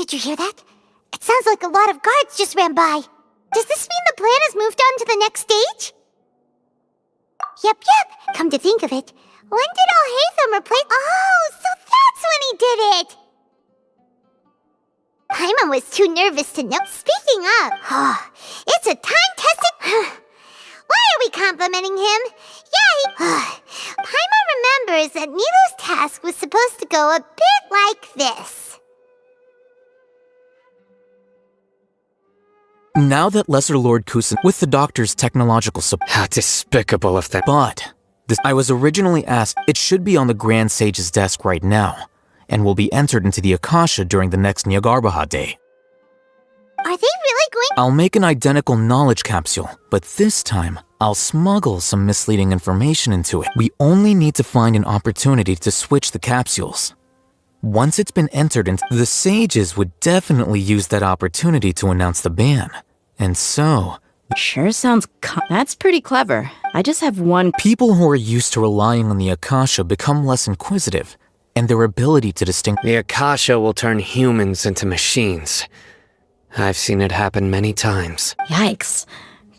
Did you hear that? It sounds like a lot of guards just ran by. Does this mean the plan has moved on to the next stage? Yep. Come to think of it, when did Alhaitham replace— Oh, so that's when he did it! Paimon was too nervous to know. Speaking of, it's a time-tested— Why are we complimenting him? Paimon remembers that Nilou's task was supposed to go a bit like this. Now that Lesser Lord Kusin, with the doctor's technological support— How despicable of them. But I was originally asked it should be on the Grand Sage's desk right now, and will be entered into the Akasha during the next Nyagarbha Day. Are they really going— I'll make an identical knowledge capsule, but this time, I'll smuggle some misleading information into it. We only need to find an opportunity to switch the capsules. Once it's been entered into, the sages would definitely use that opportunity to announce the ban. And so— Sure sounds that's pretty clever. I just have one— People who are used to relying on the Akasha become less inquisitive, and their ability to distinguish— The Akasha will turn humans into machines. I've seen it happen many times. Yikes.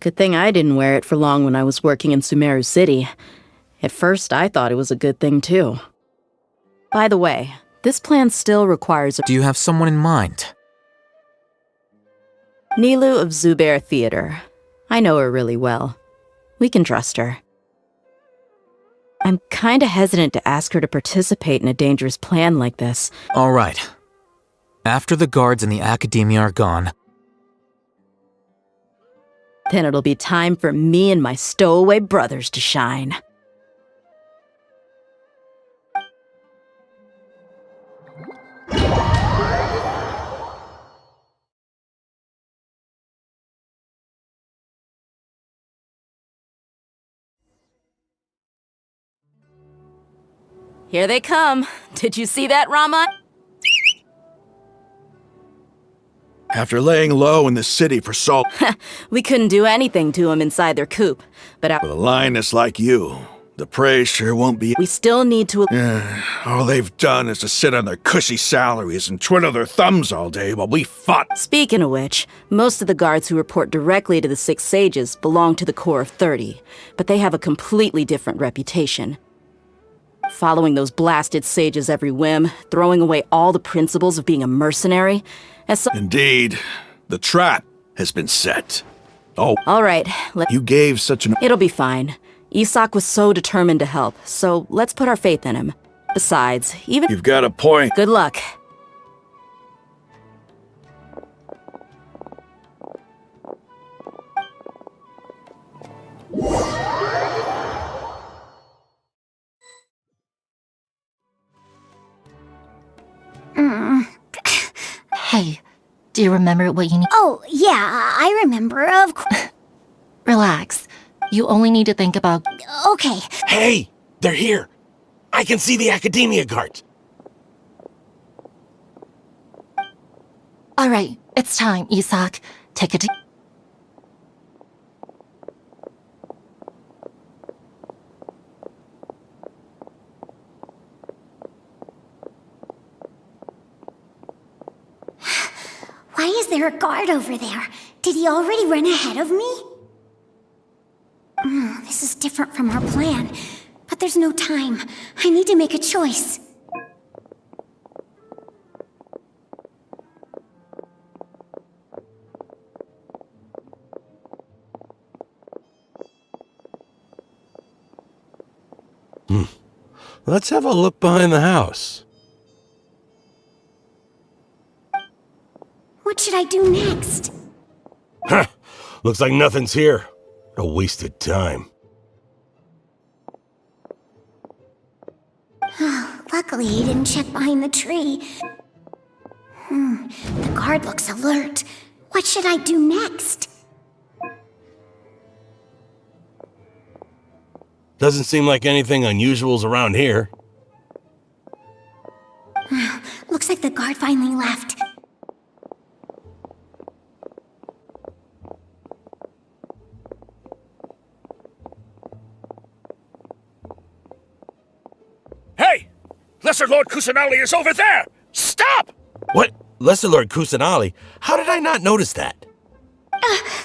Good thing I didn't wear it for long when I was working in Sumeru City. At first, I thought it was a good thing, too. By the way, this plan still requires— Do you have someone in mind? Nilou of Zubair Theater. I know her really well. We can trust her. I'm kinda hesitant to ask her to participate in a dangerous plan like this. All right. After the guards and the academia are gone, then it'll be time for me and my stowaway brothers to shine. Here they come. Did you see that, Rama? After laying low in the city for so— We couldn't do anything to them inside their coop, but With a lioness like you, the praise sure won't be— we still need to— All they've done is to sit on their cushy salaries and twiddle their thumbs all day while we fought— Speaking of which, most of the guards who report directly to the Six Sages belong to the Corps of 30, but they have a completely different reputation. Following those blasted sages every whim, throwing away all the principles of being a mercenary— Indeed, the trap has been set. Oh, all right, you gave such an— It'll be fine. Isak was so determined to help, so let's put our faith in him. Besides, even— You've got a point. Good luck. Hey, do you remember what you need? Oh, yeah, I remember, of course. Relax. You only need to think about— Okay. Hey, they're here. I can see the academia guards. All right, it's time, Isak. Take it. Why is there a guard over there? Did he already run ahead of me? This is different from our plan, but there's no time. I need to make a choice. Let's have a look behind the house. What should I do next? Huh. Looks like nothing's here. A wasted time. Luckily, he didn't check behind the tree. The guard looks alert. What should I do next? Doesn't seem like anything unusual's around here. Looks like the guard finally left. Hey! Lesser Lord Kusanali is over there! Stop! What? Lesser Lord Kusanali? How did I not notice that?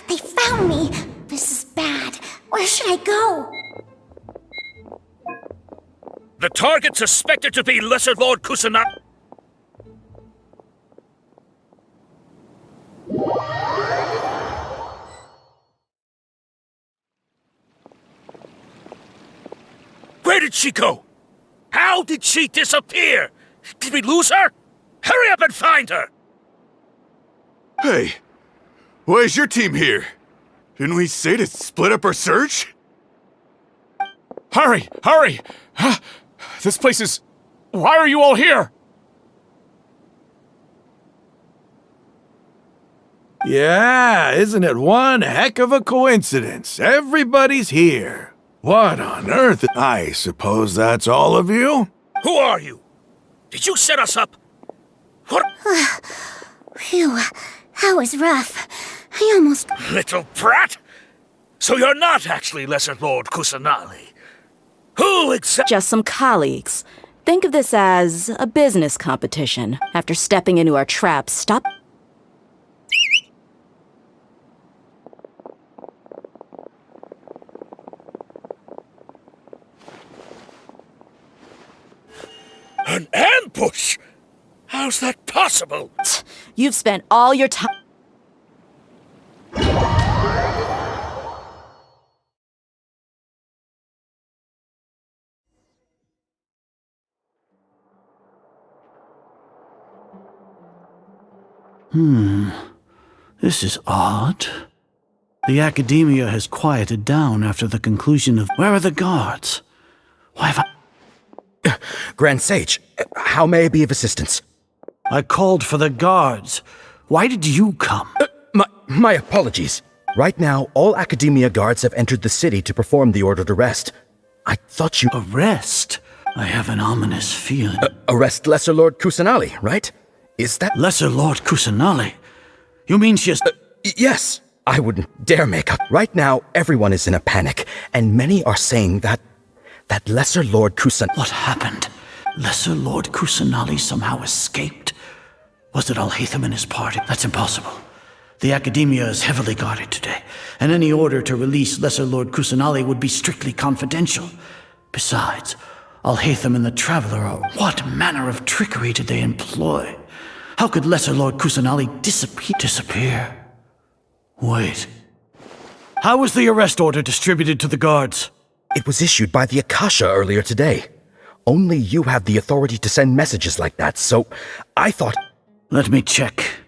They found me. This is bad. Where should I go? The target suspected to be Lesser Lord Kusanali. Where did she go? How did she disappear? Did we lose her? Hurry up and find her! Hey, why is your team here? Didn't we say to split up our search? Hurry! Hurry! Huh? This place is... Why are you all here? Yeah, isn't it one heck of a coincidence? Everybody's here. What on earth? I suppose that's all of you? Who are you? Did you set us up? What? Phew, that was rough. I almost... Little brat! So you're not actually Lesser Lord Kusanali. Who exactly? Just some colleagues. Think of this as a business competition. After stepping into our trap, stop. An ambush? How's that possible? You've spent all your time. This is odd. The academia has quieted down after the conclusion of... Where are the guards? Why have I... Grand Sage, how may I be of assistance? I called for the guards. Why did you come? My apologies. Right now, all academia guards have entered the city to perform the order to rest. I thought you... Arrest? I have an ominous feeling. Arrest Lesser Lord Kusanali, right? Is that... Lesser Lord Kusanali? You mean she has... Yes. I wouldn't dare make up. Right now, everyone is in a panic, and many are saying that Lesser Lord Kusanali... What happened? Lesser Lord Kusanali somehow escaped? Was it Alhaitham and his party? That's impossible. The Academia is heavily guarded today, and any order to release Lesser Lord Kusanali would be strictly confidential. Besides, Alhaitham and the Traveler are... What manner of trickery did they employ? How could Lesser Lord Kusanali disappear? Wait. How was the arrest order distributed to the guards? It was issued by the Akasha earlier today. Only you have the authority to send messages like that, so I thought... Let me check.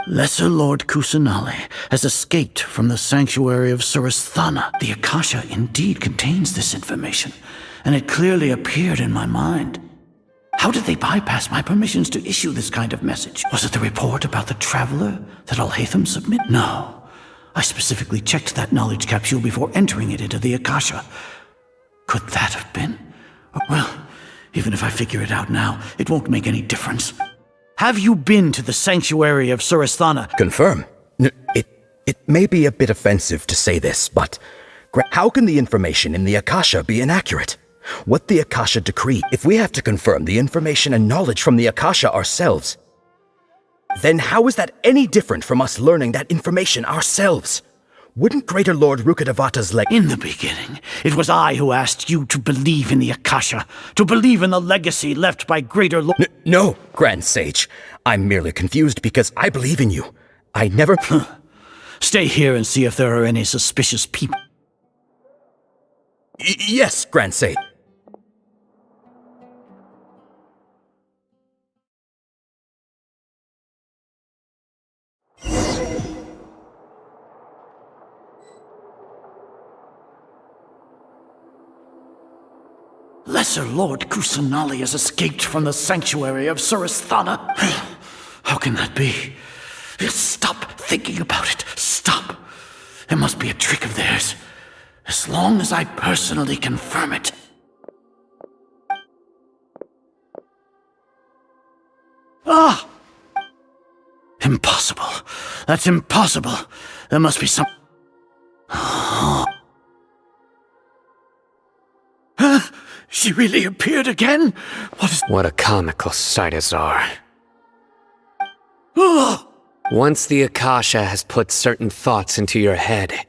Lesser Lord Kusanali has escaped from the sanctuary of Surasthana. The Akasha indeed contains this information, and it clearly appeared in my mind. How did they bypass my permissions to issue this kind of message? Was it the report about the Traveler that Alhaitham submitted? No. I specifically checked that knowledge capsule before entering it into the Akasha. Could that have been? Well, even if I figure it out now, it won't make any difference. Have you been to the sanctuary of Surasthana? Confirm. It may be a bit offensive to say this, but how can the information in the Akasha be inaccurate? What the Akasha decree, if we have to confirm the information and knowledge from the Akasha ourselves, then how is that any different from us learning that information ourselves? Wouldn't Greater Lord Rukkhadevata's In the beginning, it was I who asked you to believe in the Akasha, to believe in the legacy left by Greater Lord... No, Grand Sage. I'm merely confused because I believe in you. I never... Stay here and see if there are any suspicious people. Yes, Grand Sage. Lesser Lord Kusanali has escaped from the sanctuary of Surasthana. How can that be? Stop thinking about it. Stop. It must be a trick of theirs. As long as I personally confirm it. Ah! Impossible. That's impossible. There must be some... She really appeared again? What a comical sight, Azar. Ugh! Once the Akasha has put certain thoughts into your head,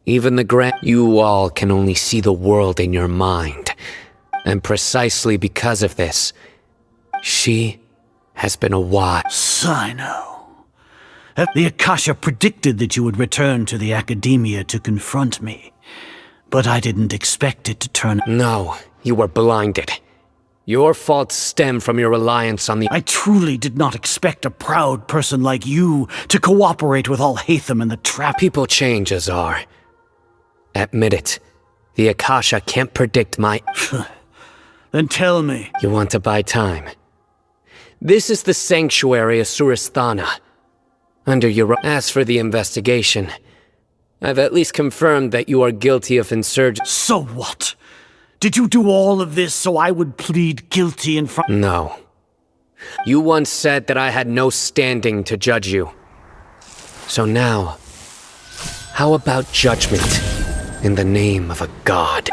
even the you all can only see the world in your mind. And precisely because of this, she has been a wise. Sino. The Akasha predicted that you would return to the Academia to confront me. But I didn't expect it to turn... No, you were blinded. Your faults stem from your reliance on the... I truly did not expect a proud person like you to cooperate with Alhaitham and the trap... People change, Azar. Admit it. The Akasha can't predict my... Then tell me. You want to buy time. This is the sanctuary of Surasthana. Under your... As for the investigation, I've at least confirmed that you are guilty of insurgency. So what? Did you do all of this so I would plead guilty in front... No. You once said that I had no standing to judge you. So now, how about judgment in the name of a god?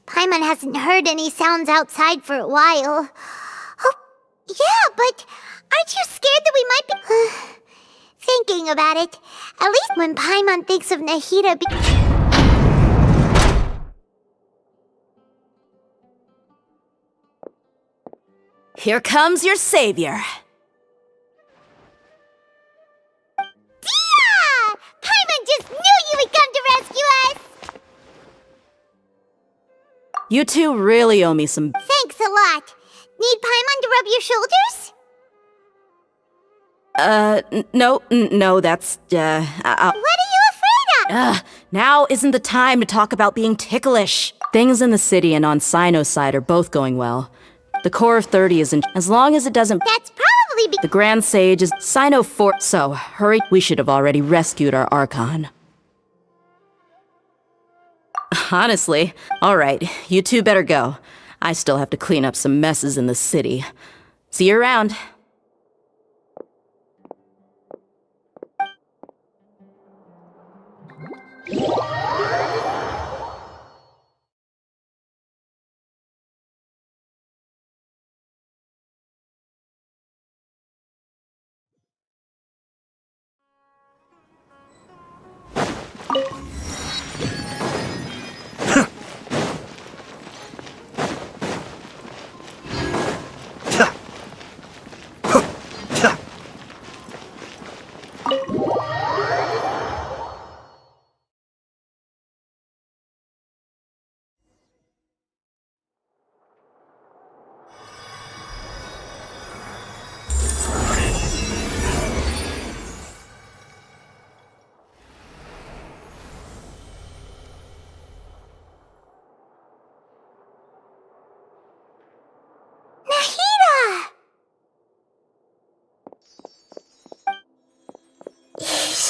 Paimon hasn't heard any sounds outside for a while. Oh, yeah, but aren't you scared that we might be... Thinking about it, at least when Paimon thinks of Nahida Here comes your savior. Dia! Paimon just knew you would come to rescue us! You two really owe me some... Thanks a lot. Need Paimon to rub your shoulders? No, that's, What are you afraid of? now isn't the time to talk about being ticklish. Things in the city and on Sino's side are both going well. The core of 30 isn't... As long as it doesn't... That's probably The Grand Sage is Sino 4... So, hurry. We should have already rescued our Archon. Honestly, alright, you two better go. I still have to clean up some messes in the city. See you around.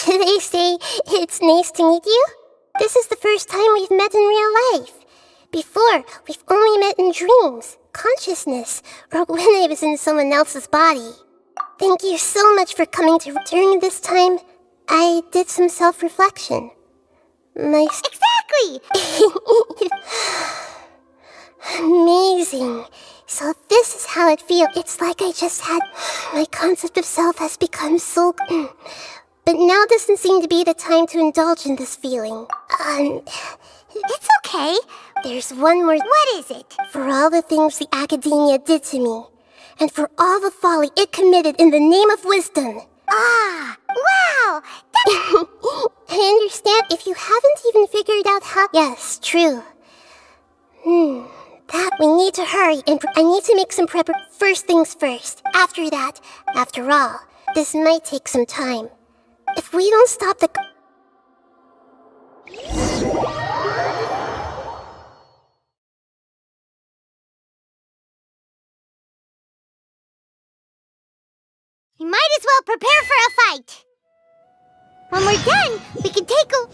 They say it's nice to meet you. This is the first time we've met in real life. Before, we've only met in dreams, consciousness, or when I was in someone else's body. Thank you so much for coming to... During this time, I did some self-reflection. Exactly! Amazing. So this is how it feels. It's like I just had... My concept of self has become so... But now doesn't seem to be the time to indulge in this feeling. It's okay. There's one more... What is it? For all the things the Academia did to me, and for all the folly it committed in the name of wisdom. Ah, wow! I understand if you haven't even figured out how... Yes, true. That we need to hurry, and I need to make some prep... First things first. After that, after all, this might take some time. If we don't stop the... We might as well prepare for a fight. When we're done, we can take a...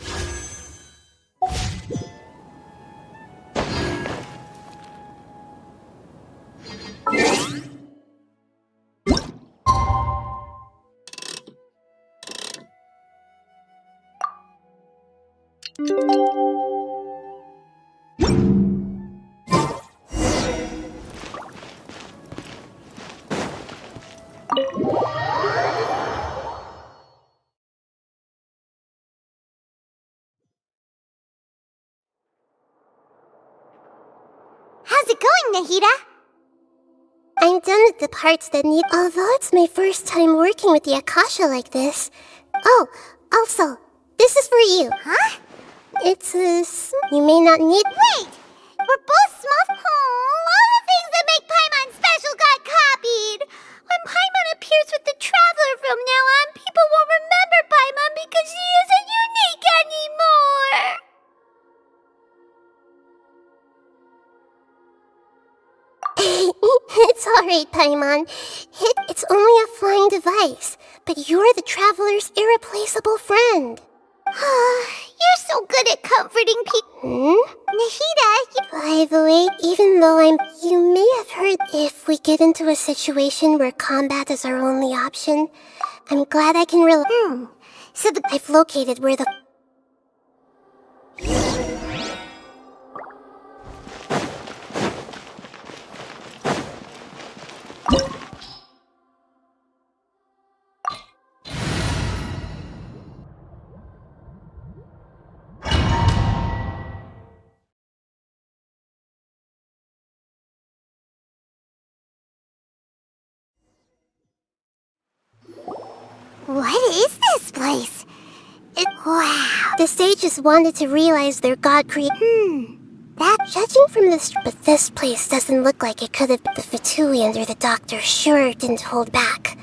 How's it going, Nahida? I'm done with the parts that need. Although it's my first time working with the Akasha like this. Oh, also, this is for you. Huh? It's you may not need. Wait! We're both small. Oh, all the things that make Paimon special got copied. When Paimon appears with the Traveler from now on, people won't remember Paimon because she isn't unique anymore. It's alright, Paimon. It's only a flying device, but you're the Traveler's irreplaceable friend. You're so good at comforting people. Nahida, By the way, even though you may have heard if we get into a situation where combat is our only option, I'm glad I can So I've located where the... What is this place? Wow. The sages wanted to realize their god That, judging from this, but this place doesn't look like it could have been. The Fatulians or the Doctor sure didn't hold back.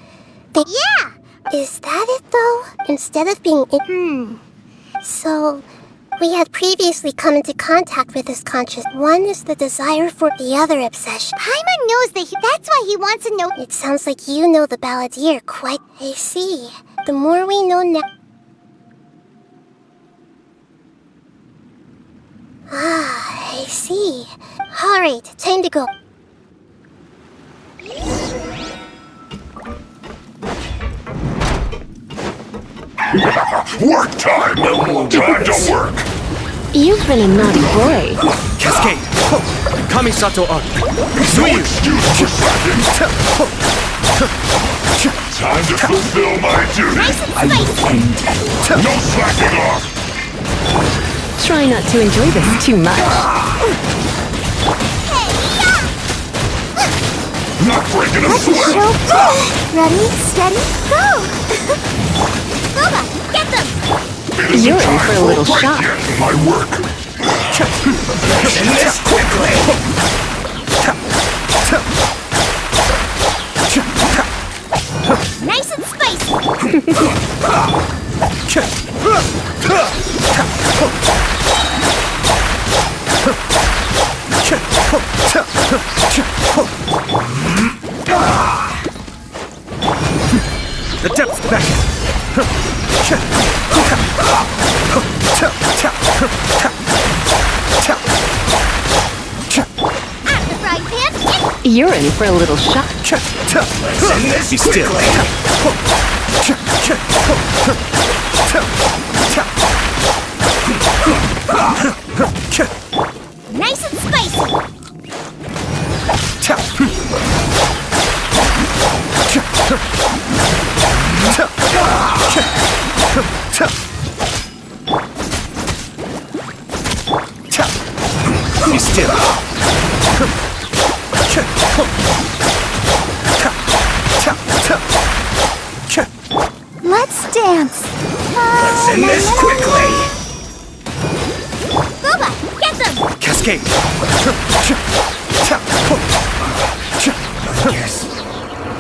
Yeah! Is that it, though? Instead of being So, we had previously come into contact with his conscious. One is the desire for the other obsession. Paimon knows that's why he wants to know. It sounds like you know the Balladeer quite. I see. The more we know now. I see. Alright, time to go. Work time! No more time to work! You've been a naughty boy. Cascade! Kamisato on! No excuse for slacking! Time to fulfill my duty! No slacking off! Try not to enjoy this too much. Not breaking a sweat! Ready, steady, go! Boba, get them! You're in for a little shock. My work! Finish this quickly! Nice and spicy! The depth's back! Out the frying pan! You're in for a little shock. Be still! Nice and spicy! Be still! Let's dance! Let's end this quickly! Boba, get them! Cascade! Yes,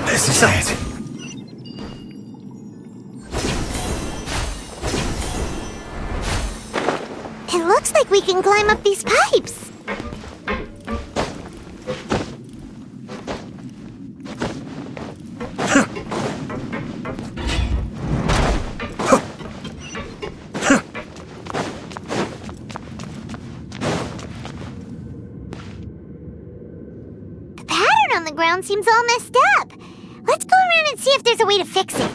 this is it. It looks like we can climb up these pipes. The pattern on the ground seems all messed up. Let's go around and see if there's a way to fix it.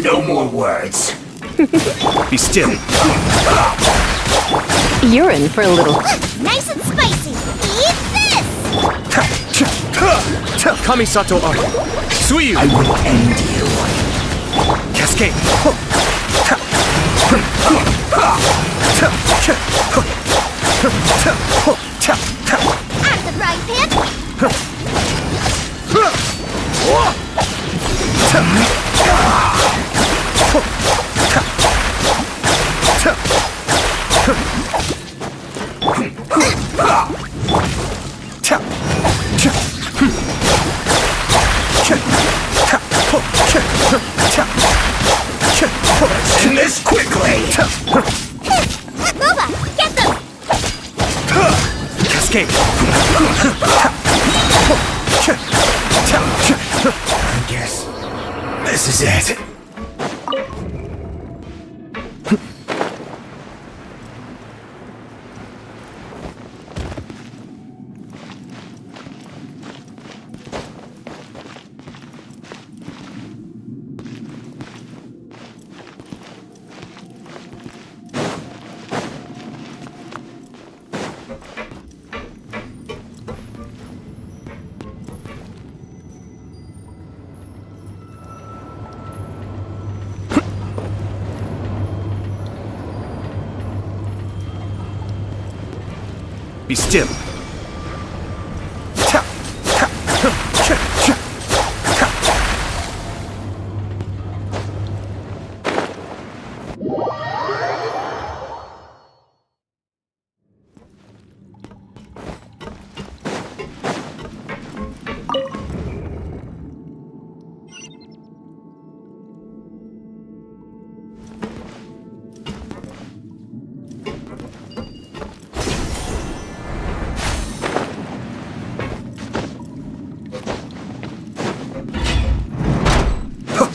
No more words. Be still. You're in for a little. Nice and spicy. Eat this! Kamisato Art. Suiyu. I will end you. Cascade. Out of the frying pan! End this quickly. Boba, get them! Cascade. I guess this is it. Be still.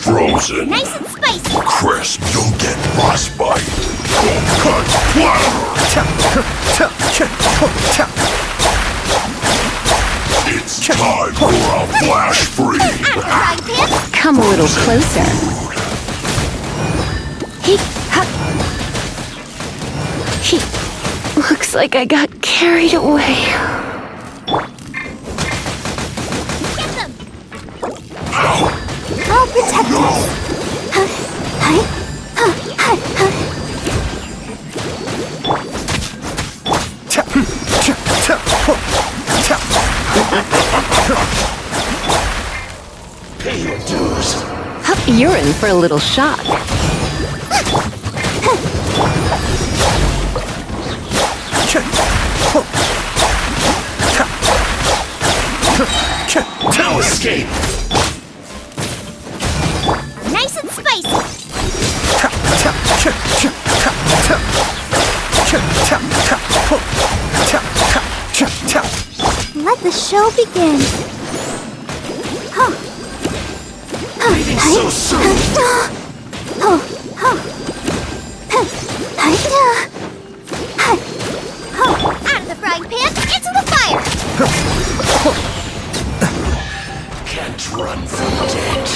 Frozen. Nice and spicy! Crisp, you'll get frostbite. Cut It's time for a flash freeze. Out of the frying pan! Come a little closer. Looks like I got carried away. Get them! I'll protect us! Pay your dues. You're in for a little shock. No escape. Nice and spicy! Let the show begin. Leaving so soon. Out of the frying pan, into the fire! Can't run from death.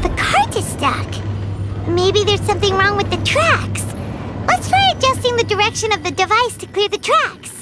The cart is stuck. Maybe there's something wrong with the tracks. Let's try adjusting the direction of the device to clear the tracks.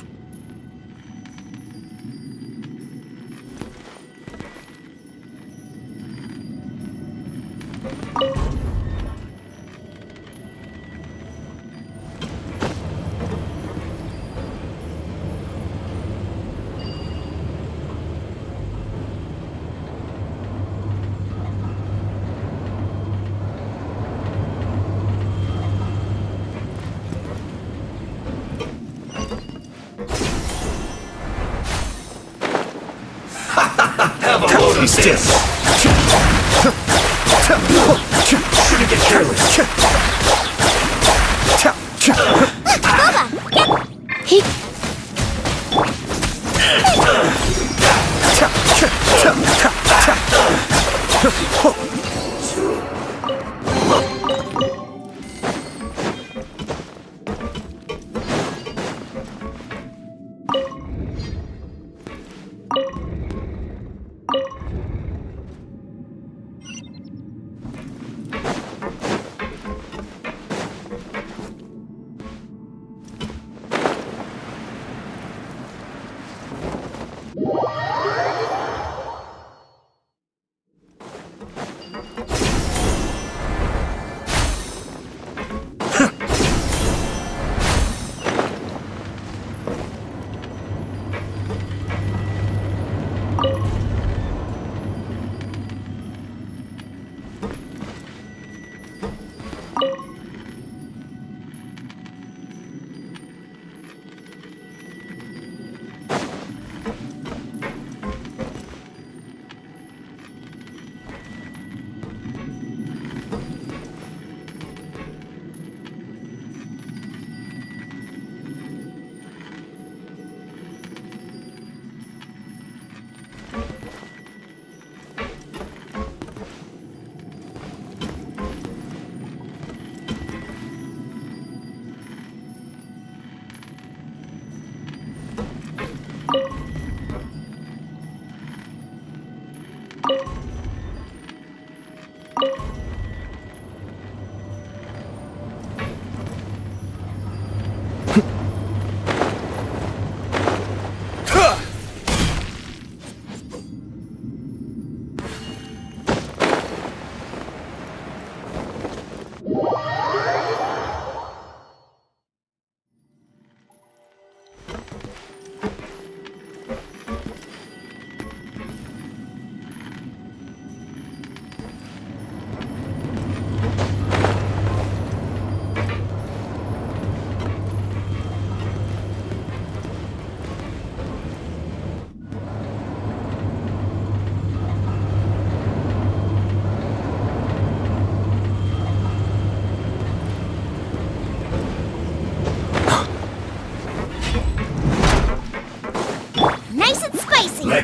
Have a load of this. Shouldn't get careless.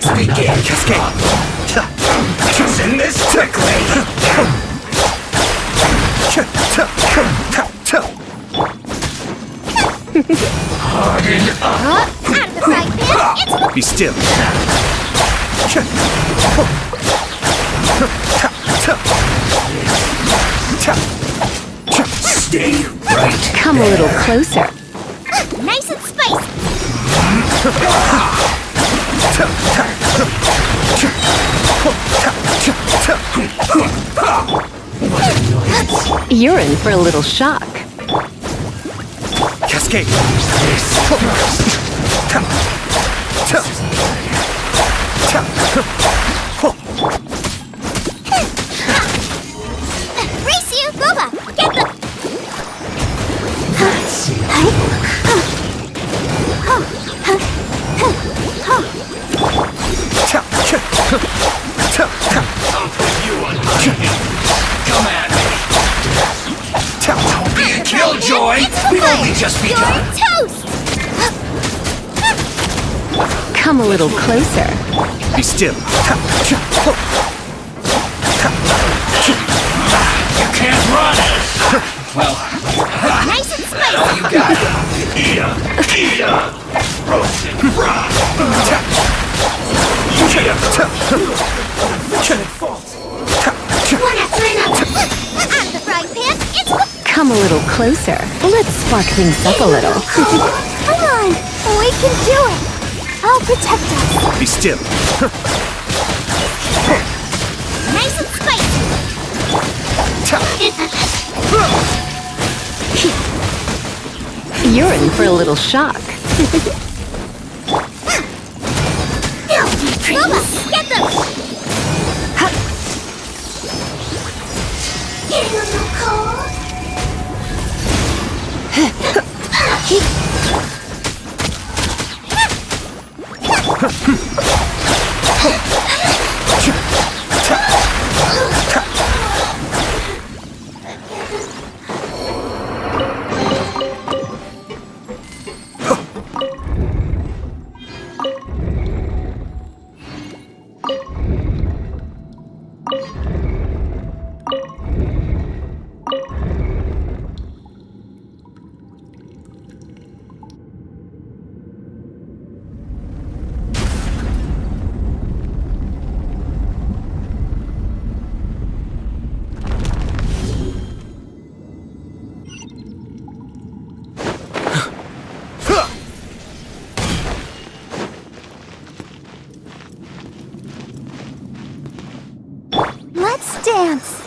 Let's begin. Cascade. Isn't this quickly? Harden up. Be still. Stay right. Come a little closer. Nice and spicy. You're in for a little shock. Cascade. Race you, Boba. Get the. Come at me. Don't be a killjoy. We've only just begun. Toast. Come a little closer. Be still. You can't run. Well, Nice and spicy. all you got. Eat 'em. Eat 'em. Roasted fried. One after another. Out of the frying pan. It's. Come a little closer. Let's spark things up a little. Come on. We can do it. I'll protect us. Be still. Nice and spicy. You're in for a little shock. Boba, get them. Get a little cold. Let's dance.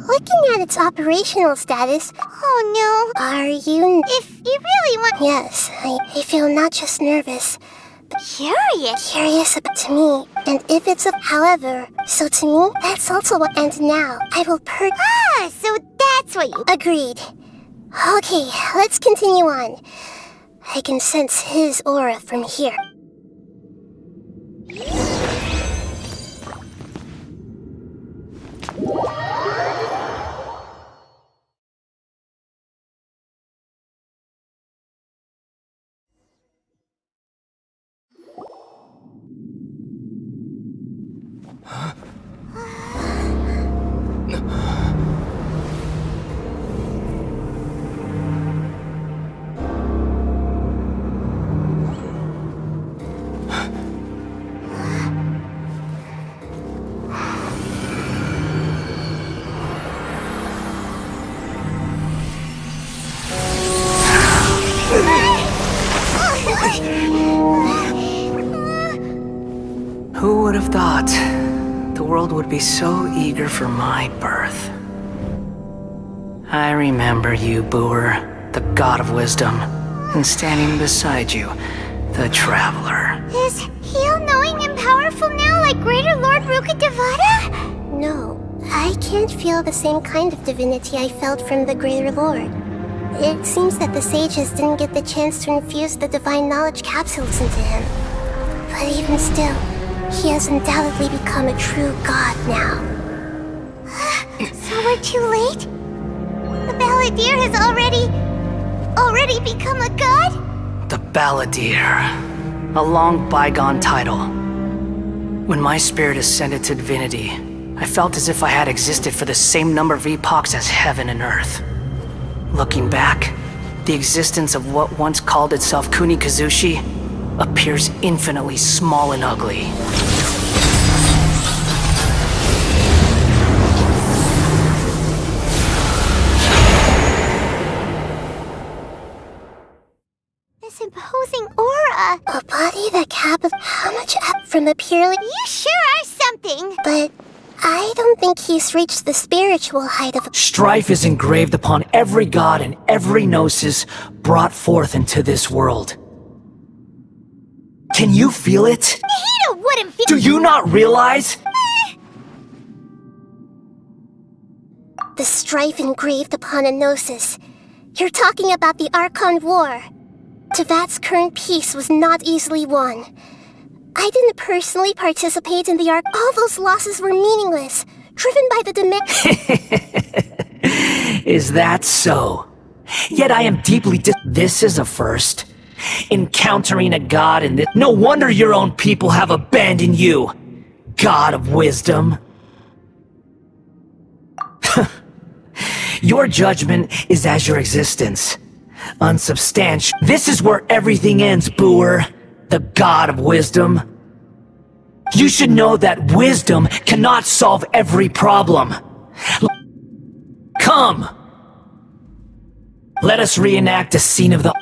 Looking at its operational status. Oh no. Are you? If you really want. Yes, I feel not just nervous, but curious. Curious to me. And if it's a. However, so to me, that's also what. And now, I will Ah, so that's what you. Agreed. Okay, let's continue on. I can sense his aura from here. Who would have thought the world would be so eager for my birth? I remember you, Booer, the god of wisdom, and standing beside you, the traveler. Is he all-knowing and powerful now, like Greater Lord Rukkhadevata? No, I can't feel the same kind of divinity I felt from the Greater Lord. It seems that the sages didn't get the chance to infuse the divine knowledge capsules into him. But even still, he has undoubtedly become a true god now. So we're too late? The Balladeer has already become a god? The Balladeer. A long bygone title. When my spirit ascended to divinity, I felt as if I had existed for the same number of epochs as heaven and earth. Looking back, the existence of what once called itself Kunikazushi appears infinitely small and ugly. This imposing aura. A body that caps how much up from the purely... You sure are something! But I don't think he's reached the spiritual height of... Strife is engraved upon every god and every gnosis brought forth into this world. Can you feel it? Nahida wouldn't feel... Do you not realize? The strife engraved upon a gnosis. You're talking about the Archon War. Tevat's current peace was not easily won. I didn't personally participate in the Ark. All those losses were meaningless, driven by the Is that so? Yet I am deeply This is a first. Encountering a god in this... No wonder your own people have abandoned you, God of Wisdom. Your judgment is as your existence. Unsubstantial. This is where everything ends, Booer. The God of Wisdom. You should know that wisdom cannot solve every problem. Come! Let us reenact a scene of the...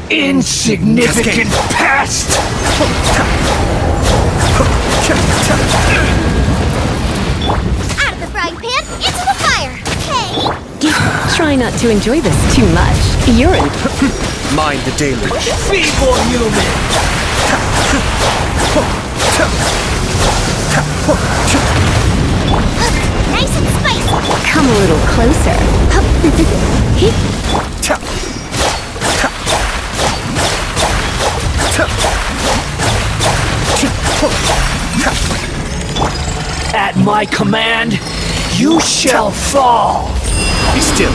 Insignificant past! Out of the frying pan, into the fire! Hey! Try not to enjoy this too much. You're in... Mind the deluge. Feeble human! Nice and spicy! Come a little closer. At my command, you shall fall! Be still.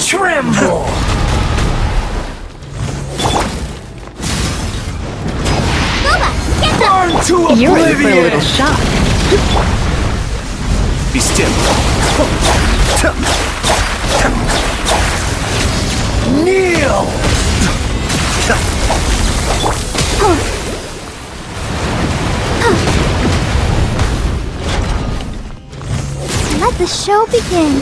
Tremble! Burn to You're in for a oblivion! little shock. Be still. Kneel! Let the show begin.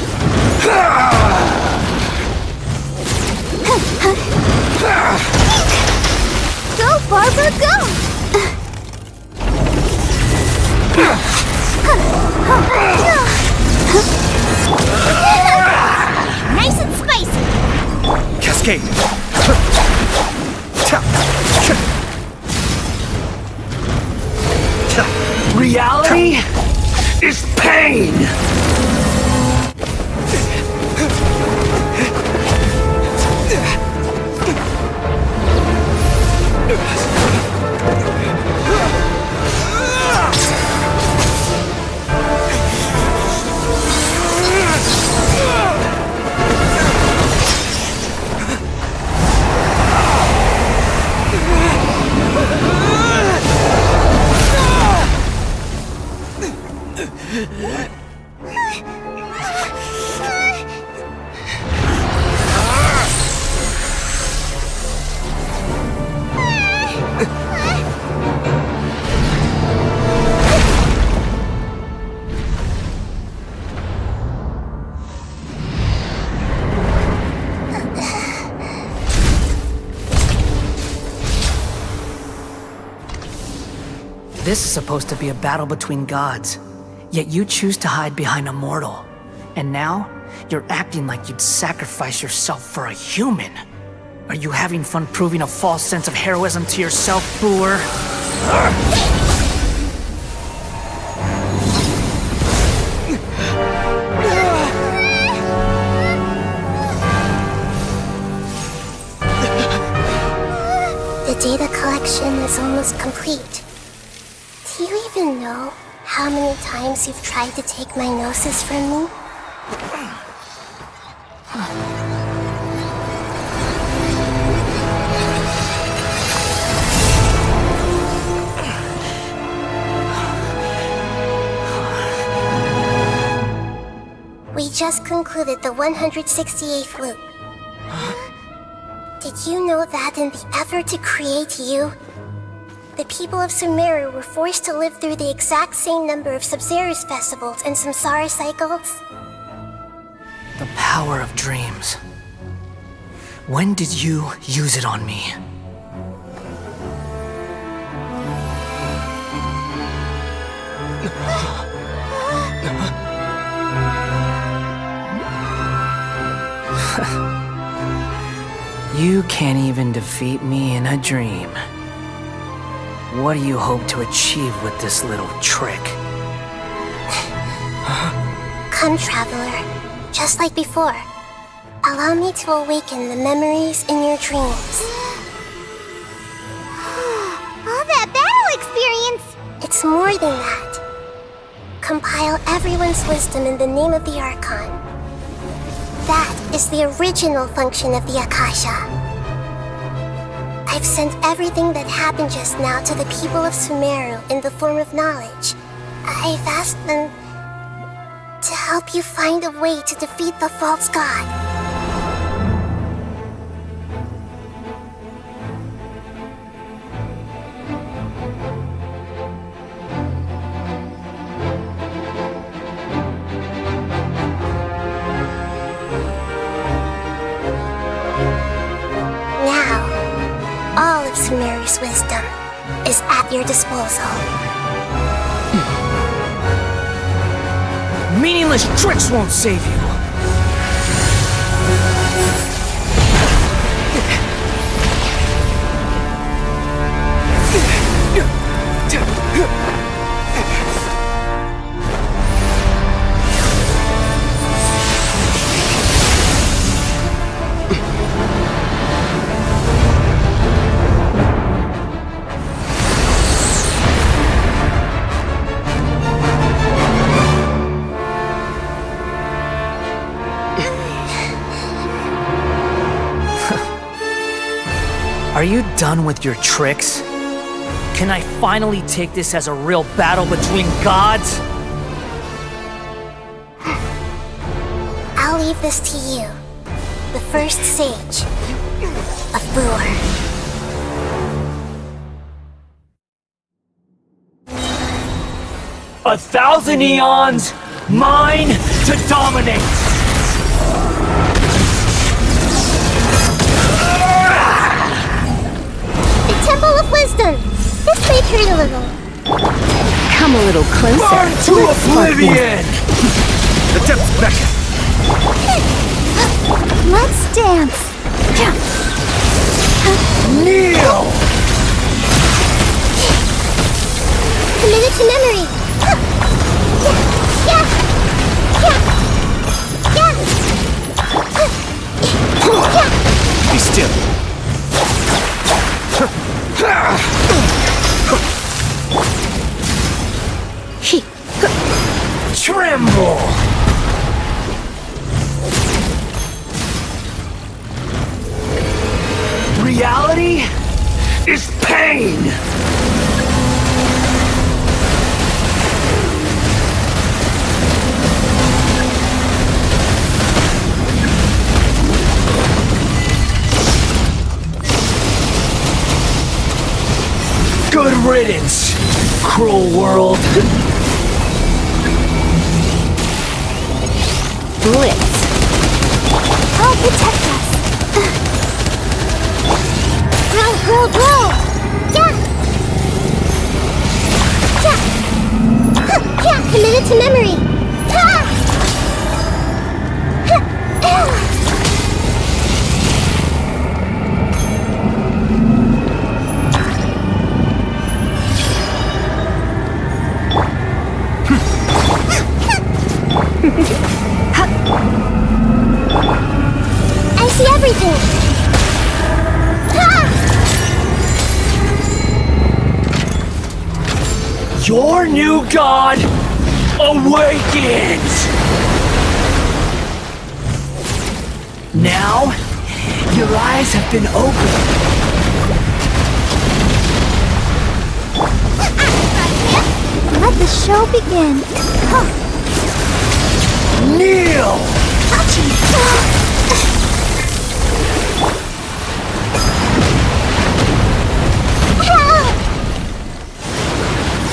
Go, Barbara, go! Nice and spicy! Cascade. reality is pain! This is supposed to be a battle between gods, yet you choose to hide behind a mortal. And now, you're acting like you'd sacrifice yourself for a human. Are you having fun proving a false sense of heroism to yourself, Brewer? The data collection is almost complete. Do you even know how many times you've tried to take my gnosis from me? We just concluded the 168th loop. Did you know that in the effort to create you, the people of Sumeru were forced to live through the exact same number of Sub-Zerus festivals and Samsara cycles? The power of dreams. When did you use it on me? You can't even defeat me in a dream. What do you hope to achieve with this little trick? Come, Traveler. Just like before. Allow me to awaken the memories in your dreams. All that battle experience! It's more than that. Compile everyone's wisdom in the name of the Archon. That is the original function of the Akasha. I've sent everything that happened just now to the people of Sumeru in the form of knowledge. I've asked them to help you find a way to defeat the false god. Sumeru's wisdom is at your disposal. Meaningless tricks won't save you! Are you done with your tricks? Can I finally take this as a real battle between gods? I'll leave this to you, the first sage of Brewer. 1,000 eons, mine to dominate! Temple of Wisdom! This may hurt a little. Come a little closer. Burn to oblivion! The depths beckon. Let's dance. Kneel! Committed to memory. Reality is pain! Good riddance, cruel world. Blitz. I'll protect us. Roll! Yeah! Committed to memory. I see everything. Your new god awakens! Now, your eyes have been opened. Let the show begin. Kneel!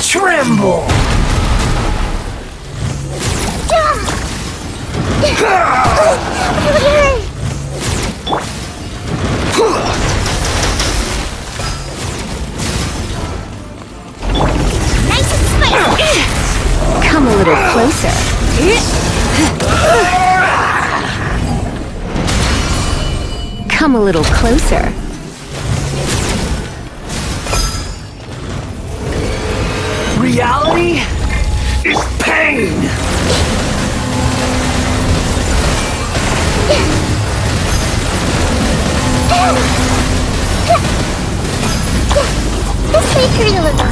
Tremble! Nice and spicy. Come a little closer. Come a little closer. Reality is pain! This may hurt a little.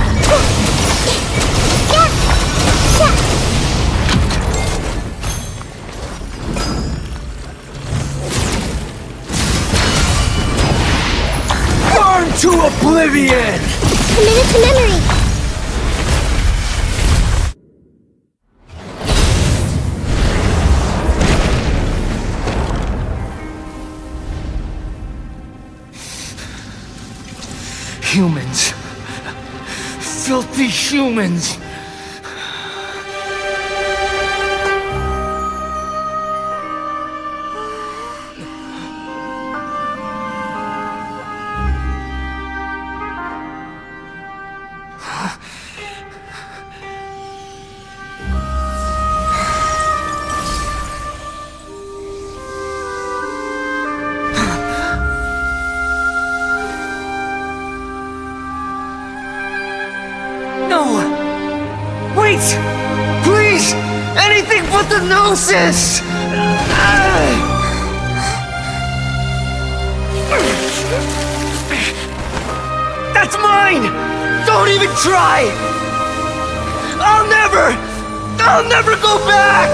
Burn to oblivion! Committed to memory. Humans. Filthy humans. No! Wait! Please! Anything but the Gnosis! That's mine! Don't even try! I'll never go back!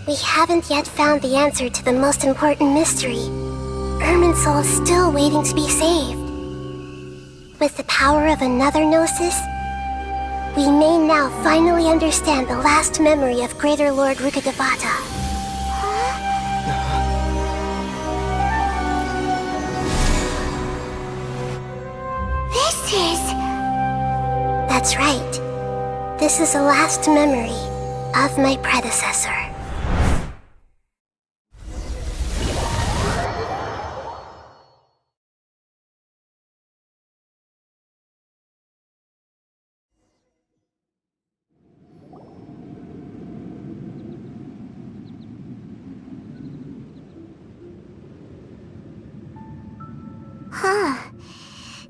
We haven't yet found the answer to the most important mystery. Irminsul is still waiting to be saved. With the power of another Gnosis, we may now finally understand the last memory of Greater Lord Rukkhadevata. This is... That's right. This is the last memory of my predecessor.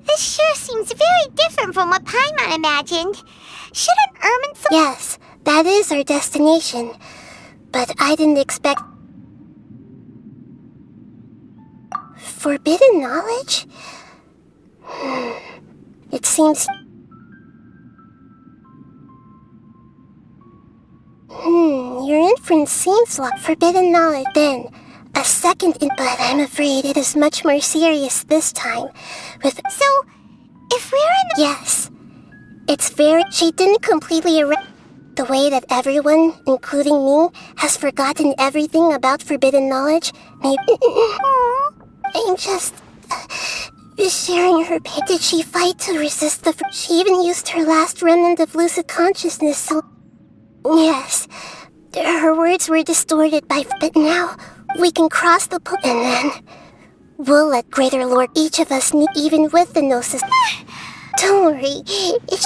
This sure seems very different from what Paimon imagined. Shouldn't Irminsul... Yes, that is our destination. But I didn't expect... Forbidden knowledge? It seems... your inference seems like forbidden knowledge. Then, a second but I'm afraid it is much more serious this time. So, if we're in... Yes. It's very... She didn't completely erase the way that everyone, including me, has forgotten everything about forbidden knowledge. Maybe... I'm just... sharing her pain. Did she fight to resist the... She even used her last remnant of lucid consciousness, so... Yes. Her words were distorted by... But now, we can cross the... And then... We'll let Greater Lord each of us need... Even with the Gnosis... Don't worry. It's...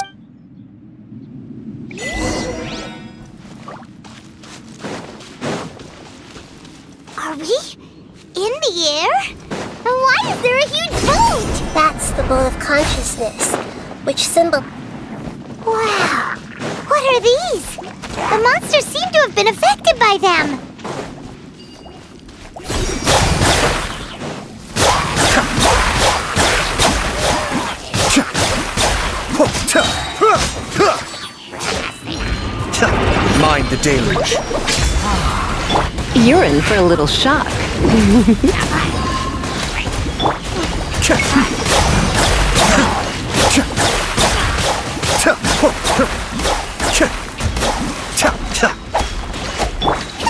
Are we in the air? And why is there a huge boat? That's the boat of consciousness, which symbol... Wow! What are these? The monsters seem to have been affected by them. Mind the deluge. You're in for a little shock.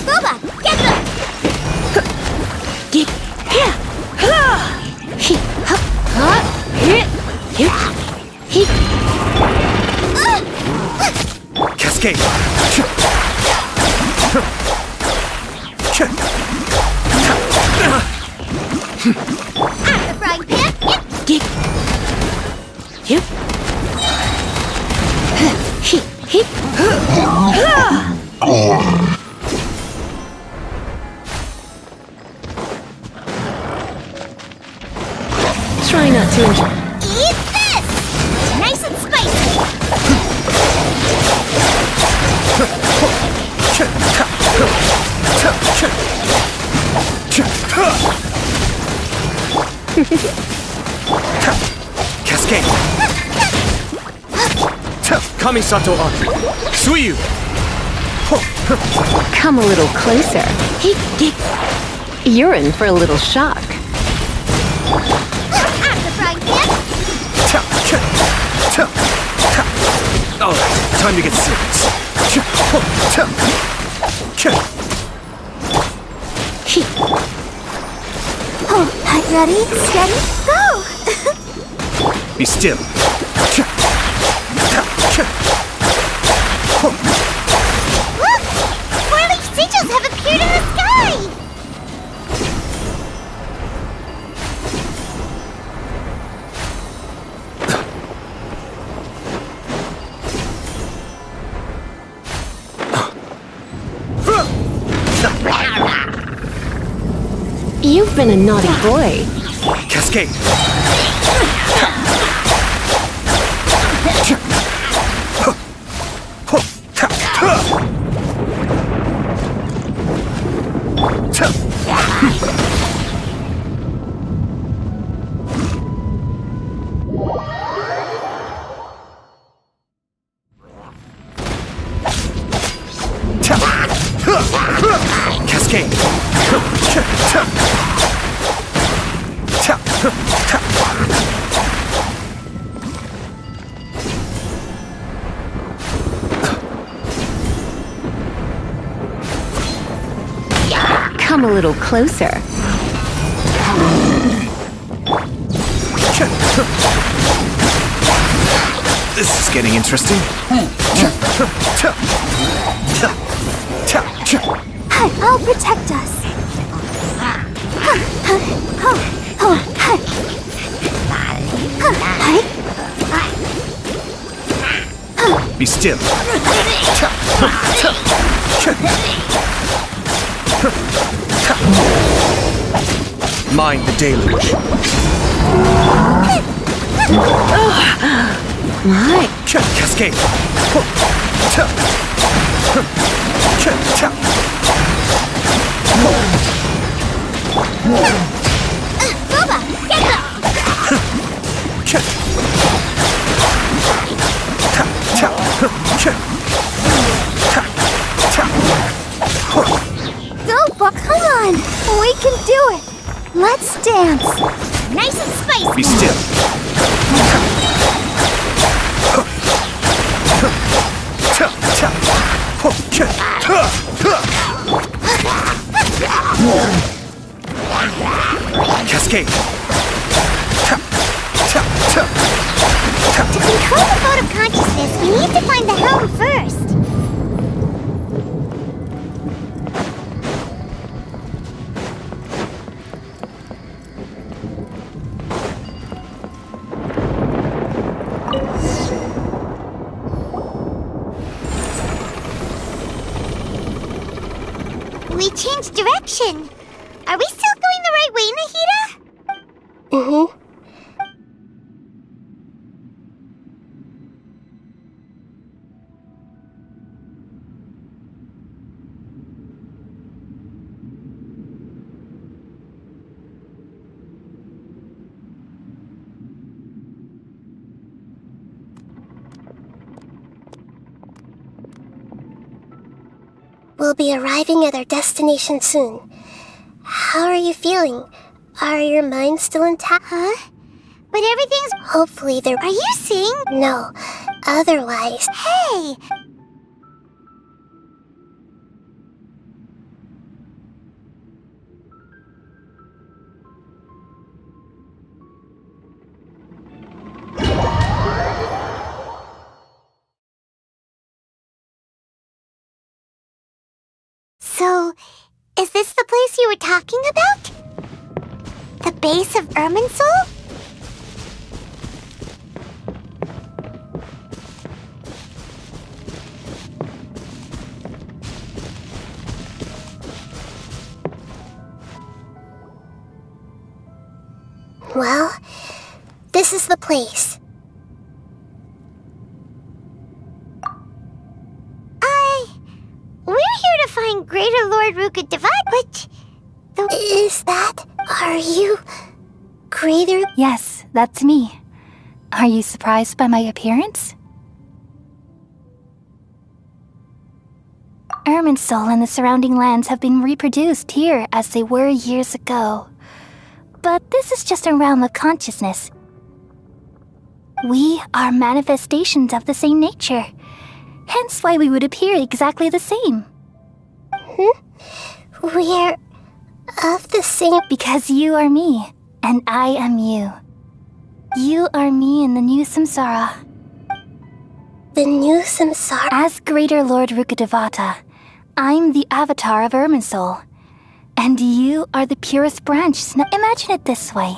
Boba, get them! Cascade. At the frying pan. Try not to enjoy. Eat this! It's nice and spicy. Cascade. Kamisato Aki. Suiyu. Come a little closer. You're in for a little shock. At the frying pan. Alright, time to get serious. Ready, steady, go! Be still. Look! 4-leaf sigils have appeared in the sky! You've been a naughty boy. Cascade. Cascade. Come a little closer. This is getting interesting. I'll protect us. Be still. Mind the deluge. My. Cascade. Boba! do it! Let's dance! Nice and spicy! Be still. Cascade. To control the boat of consciousness, we need to find the helm first. We changed direction. Are we still going the right way, Nahida? Mm-hmm. We'll be arriving at our destination soon. How are you feeling? Are your minds still intact? Huh? But everything's... Hopefully they're... Are you seeing? No. Otherwise... Hey! So, is this the place you were talking about? The base of Irminsul? Well, this is the place. We're here to find Greater Lord Rukkhadevata, but... Is that... Are you... Greater... Yes, that's me. Are you surprised by my appearance? Irminsul and the surrounding lands have been reproduced here as they were years ago. But this is just a realm of consciousness. We are manifestations of the same nature. Hence why we would appear exactly the same. We're of the same... Because you are me, and I am you. You are me in the new samsara. The new samsara? As Greater Lord Rukkhadevata, I'm the avatar of Irminsul. And you are the purest branch. Now imagine it this way.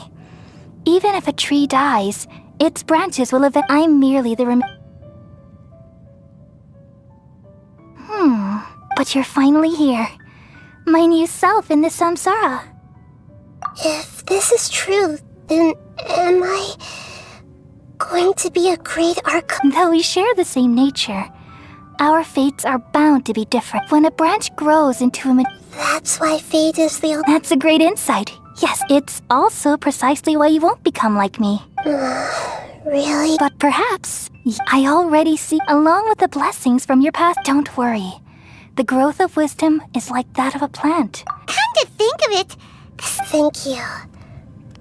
Even if a tree dies, its branches will eventually... I'm merely the But you're finally here. My new self in the samsara. If this is true, then am I going to be a great archon? Though we share the same nature, our fates are bound to be different. When a branch grows into a... That's why fate is the... That's a great insight. Yes, it's also precisely why you won't become like me. Really? But perhaps I already see, along with the blessings from your past. Don't worry. The growth of wisdom is like that of a plant. Come to think of it... Thank you.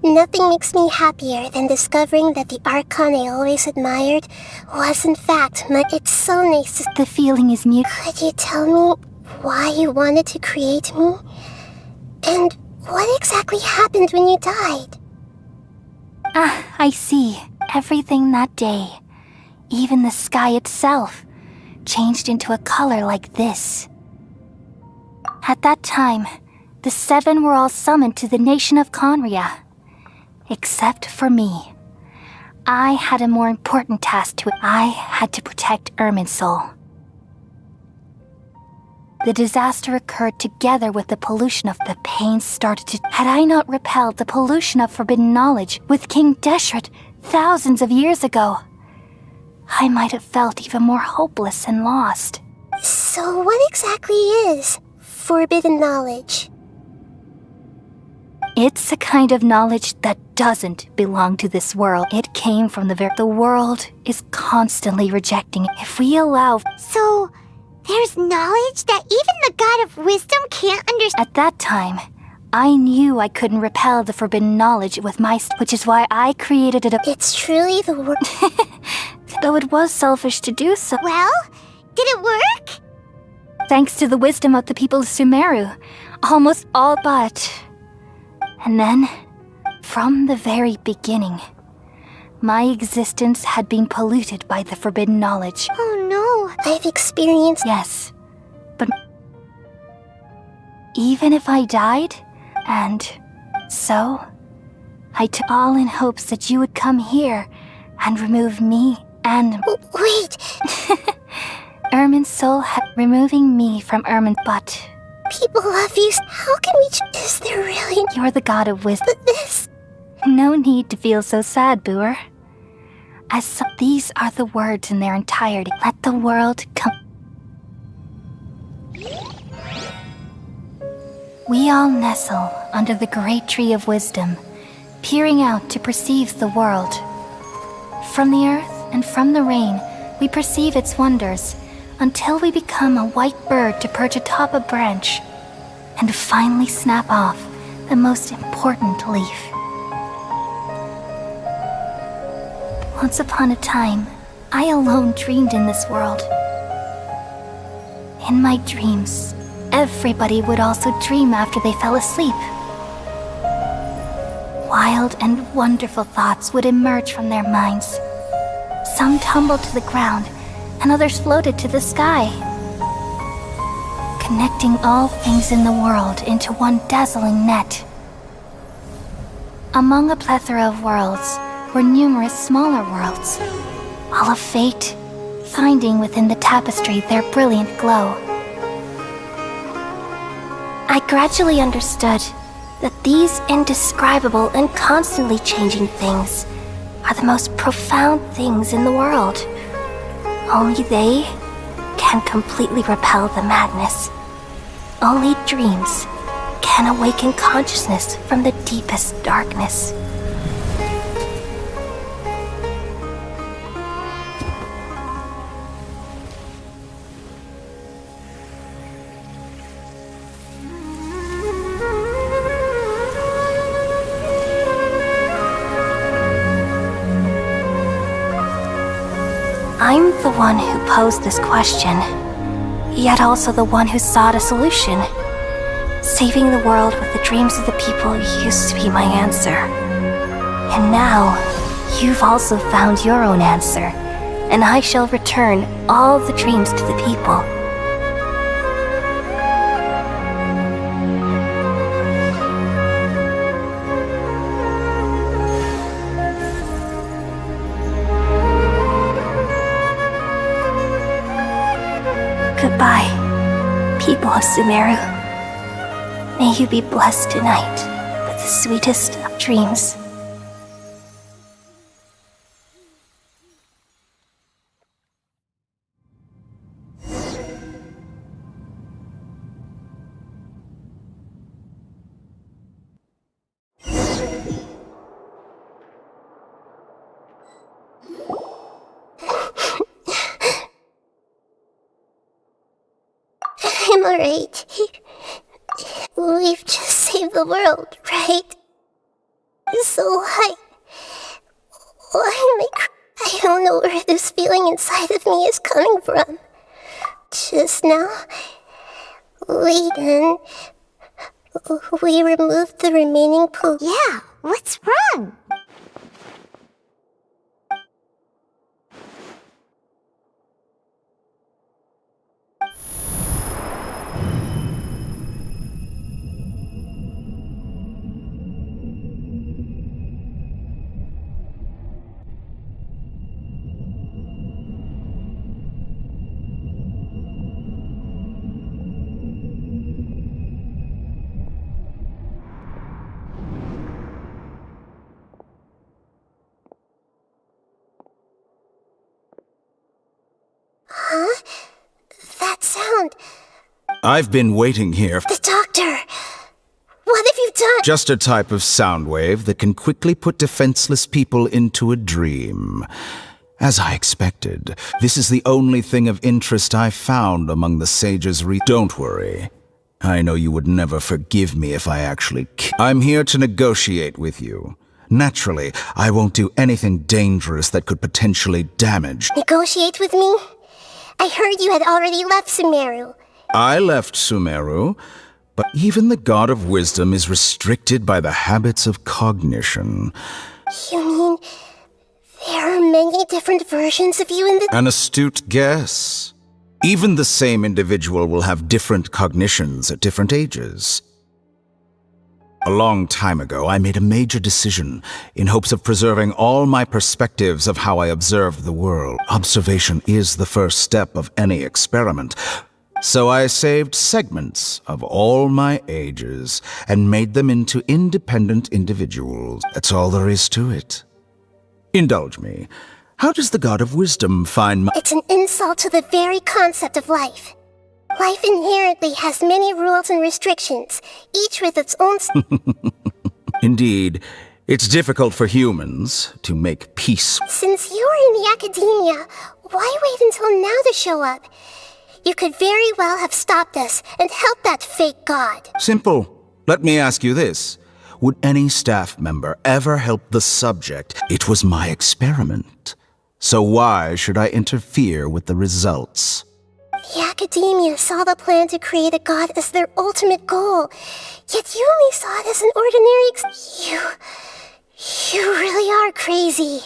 Nothing makes me happier than discovering that the Archon I always admired was in fact my... It's so nice to... The feeling is mutual. Could you tell me why you wanted to create me? And what exactly happened when you died? Ah, I see. Everything that day, even the sky itself, changed into a color like this. At that time, the seven were all summoned to the nation of Conria. Except for me. I had a more important task to... I had to protect Irminsul. The disaster occurred together with the pollution of... The pain started to... Had I not repelled the pollution of forbidden knowledge with King Deshret thousands of years ago, I might have felt even more hopeless and lost. So what exactly is forbidden knowledge? It's a kind of knowledge that doesn't belong to this world. It came from the world is constantly rejecting it. If we allow... So, there's knowledge that even the God of Wisdom can't understand? At that time, I knew I couldn't repel the forbidden knowledge with which is why I created it. It's truly the word. Though it was selfish to do so. Well, did it work? Thanks to the wisdom of the people of Sumeru. Almost all but... And then, from the very beginning, my existence had been polluted by the forbidden knowledge. Oh no, I've experienced... Yes, but... Even if I died, and so, I took all in hopes that you would come here and remove me and... Wait! Ermin's soul removing me from Ermin, but... People love you. How can we... Is there really... You're the god of wisdom. But this... No need to feel so sad, Boer. These are the words in their entirety. Let the world come... We all nestle under the great tree of wisdom, peering out to perceive the world. From the earth and from the rain, we perceive its wonders, until we become a white bird to perch atop a branch, and finally snap off the most important leaf. Once upon a time, I alone dreamed in this world. In my dreams, everybody would also dream after they fell asleep. Wild and wonderful thoughts would emerge from their minds. Some tumbled to the ground, and others floated to the sky, connecting all things in the world into one dazzling net. Among a plethora of worlds were numerous smaller worlds, all of fate, finding within the tapestry their brilliant glow. I gradually understood that these indescribable and constantly changing things are the most profound things in the world. Only they can completely repel the madness. Only dreams can awaken consciousness from the deepest darkness. I'm the one who posed this question, yet also the one who sought a solution. Saving the world with the dreams of the people used to be my answer. And now, you've also found your own answer, and I shall return all the dreams to the people. Goodbye, people of Sumeru. May you be blessed tonight with the sweetest of dreams. I'm alright. We've just saved the world, right? So why am I don't know where this feeling inside of me is coming from. Just now, we removed the remaining poop. Yeah, what's wrong? Huh? That sound. I've been waiting here. The doctor! What have you done? Just a type of sound wave that can quickly put defenseless people into a dream. As I expected, this is the only thing of interest I found among the sages. Don't worry. I know you would never forgive me if I actually I'm here to negotiate with you. Naturally, I won't do anything dangerous that could potentially damage. Negotiate with me? I heard you had already left Sumeru. I left Sumeru, but even the God of Wisdom is restricted by the habits of cognition. You mean there are many different versions of you in the— An astute guess. Even the same individual will have different cognitions at different ages. A long time ago, I made a major decision in hopes of preserving all my perspectives of how I observed the world. Observation is the first step of any experiment. So I saved segments of all my ages and made them into independent individuals. That's all there is to it. Indulge me. How does the God of Wisdom find my— It's an insult to the very concept of life. Life inherently has many rules and restrictions, each with its own— Indeed, it's difficult for humans to make peace. Since you are in the academia, why wait until now to show up? You could very well have stopped us and helped that fake god. Simple. Let me ask you this. Would any staff member ever help the subject? It was my experiment. So why should I interfere with the results? The academia saw the plan to create a god as their ultimate goal, yet you only saw it as an ordinary You really are crazy.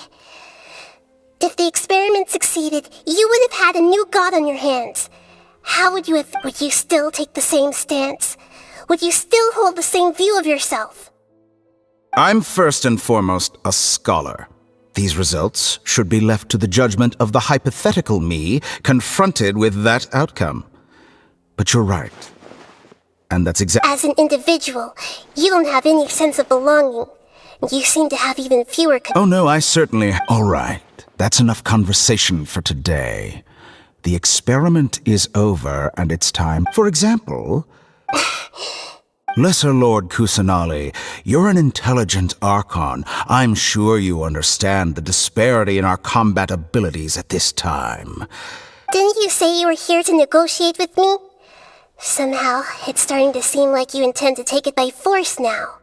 If the experiment succeeded, you would have had a new god on your hands. How would you have— Would you still take the same stance? Would you still hold the same view of yourself? I'm first and foremost a scholar. These results should be left to the judgment of the hypothetical me confronted with that outcome. But you're right. And that's exactly— As an individual, you don't have any sense of belonging. You seem to have even fewer— Oh no, I certainly— All right. That's enough conversation for today. The experiment is over and it's time— For example— Lesser Lord Kusanali, you're an intelligent Archon. I'm sure you understand the disparity in our combat abilities at this time. Didn't you say you were here to negotiate with me? Somehow, it's starting to seem like you intend to take it by force now.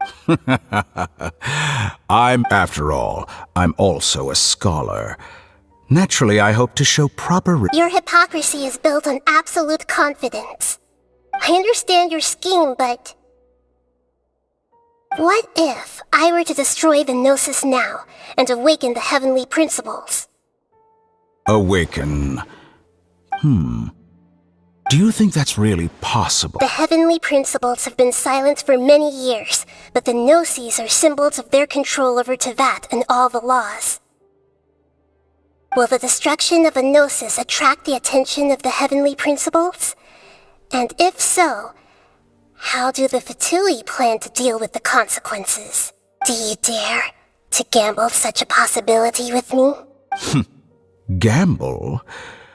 After all, I'm also a scholar. Naturally, I hope to show proper— Your hypocrisy is built on absolute confidence. I understand your scheme, but— What if I were to destroy the Gnosis now and awaken the heavenly principles? Awaken. Do you think that's really possible? The heavenly principles have been silent for many years, but the Gnosis are symbols of their control over Tevat and all the laws. Will the destruction of a Gnosis attract the attention of the heavenly principles? And if so, how do the Fatui plan to deal with the consequences? Do you dare to gamble such a possibility with me? Gamble?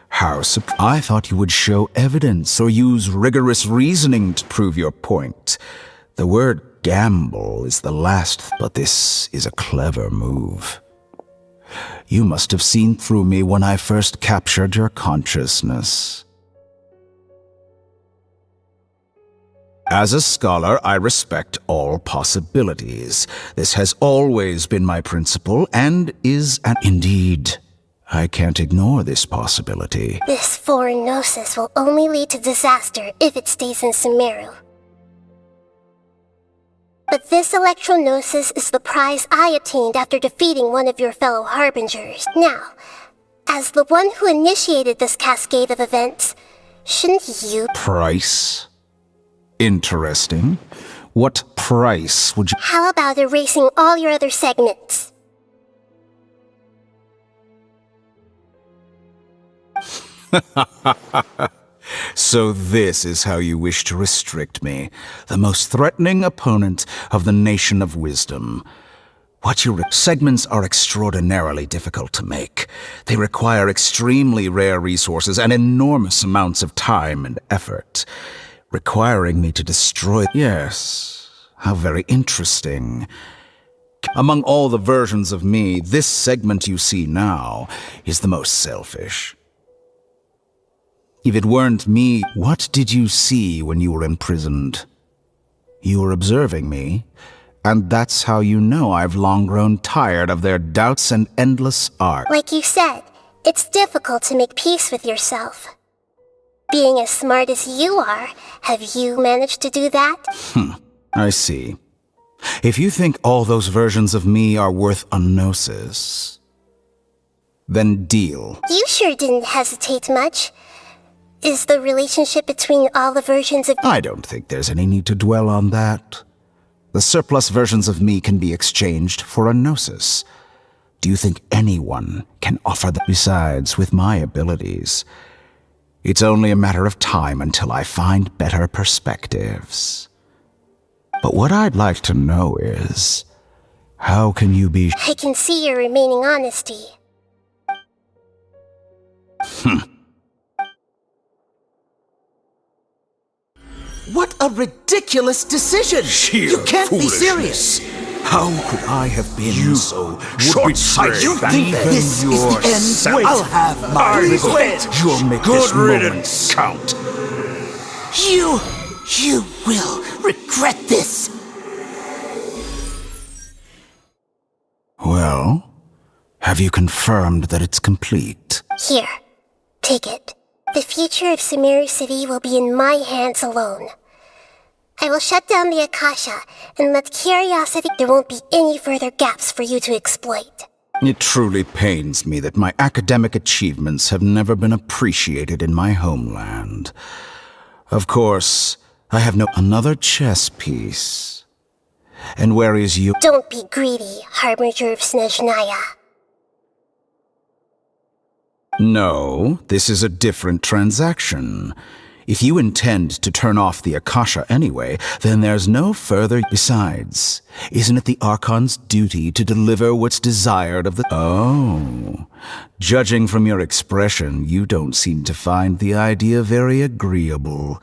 How I thought you would show evidence or use rigorous reasoning to prove your point. The word gamble is the last, but this is a clever move. You must have seen through me when I first captured your consciousness. As a scholar, I respect all possibilities. This has always been my principle and is an— Indeed, I can't ignore this possibility. This foreign Gnosis will only lead to disaster if it stays in Sumeru. But this Electro-Gnosis is the prize I obtained after defeating one of your fellow Harbingers. Now, as the one who initiated this cascade of events, shouldn't you— Price? Interesting. What price would you— How about erasing all your other segments? So this is how you wish to restrict me, the most threatening opponent of the Nation of Wisdom. Segments are extraordinarily difficult to make. They require extremely rare resources and enormous amounts of time and effort, requiring me to destroy— Yes, how very interesting. Among all the versions of me, this segment you see now is the most selfish. If it weren't me, what did you see when you were imprisoned? You were observing me, and that's how you know I've long grown tired of their doubts and endless art. Like you said, it's difficult to make peace with yourself. Being as smart as you are, have you managed to do that? I see. If you think all those versions of me are worth a gnosis, then deal. You sure didn't hesitate much. Is the relationship between all the versions of— I don't think there's any need to dwell on that. The surplus versions of me can be exchanged for a gnosis. Do you think anyone can offer that? Besides, with my abilities, it's only a matter of time until I find better perspectives. But what I'd like to know is, how can you be— I can see your remaining honesty. What a ridiculous decision! Sheer You can't be foolishness. serious! How could I have been so short-sighted. You think this is the end? Wait. I'll have my revenge! You'll make Good this moment riddance. count. You will regret this! Well, have you confirmed that it's complete? Here, take it. The future of Sumeru City will be in my hands alone. I will shut down the Akasha and let curiosity— There won't be any further gaps for you to exploit. It truly pains me that my academic achievements have never been appreciated in my homeland. Of course, I have another chess piece. And where is you? Don't be greedy, Harbinger of Snezhnaya. No, this is a different transaction. If you intend to turn off the Akasha anyway, then there's no further— Besides, isn't it the Archon's duty to deliver what's desired of the— Oh, judging from your expression, you don't seem to find the idea very agreeable.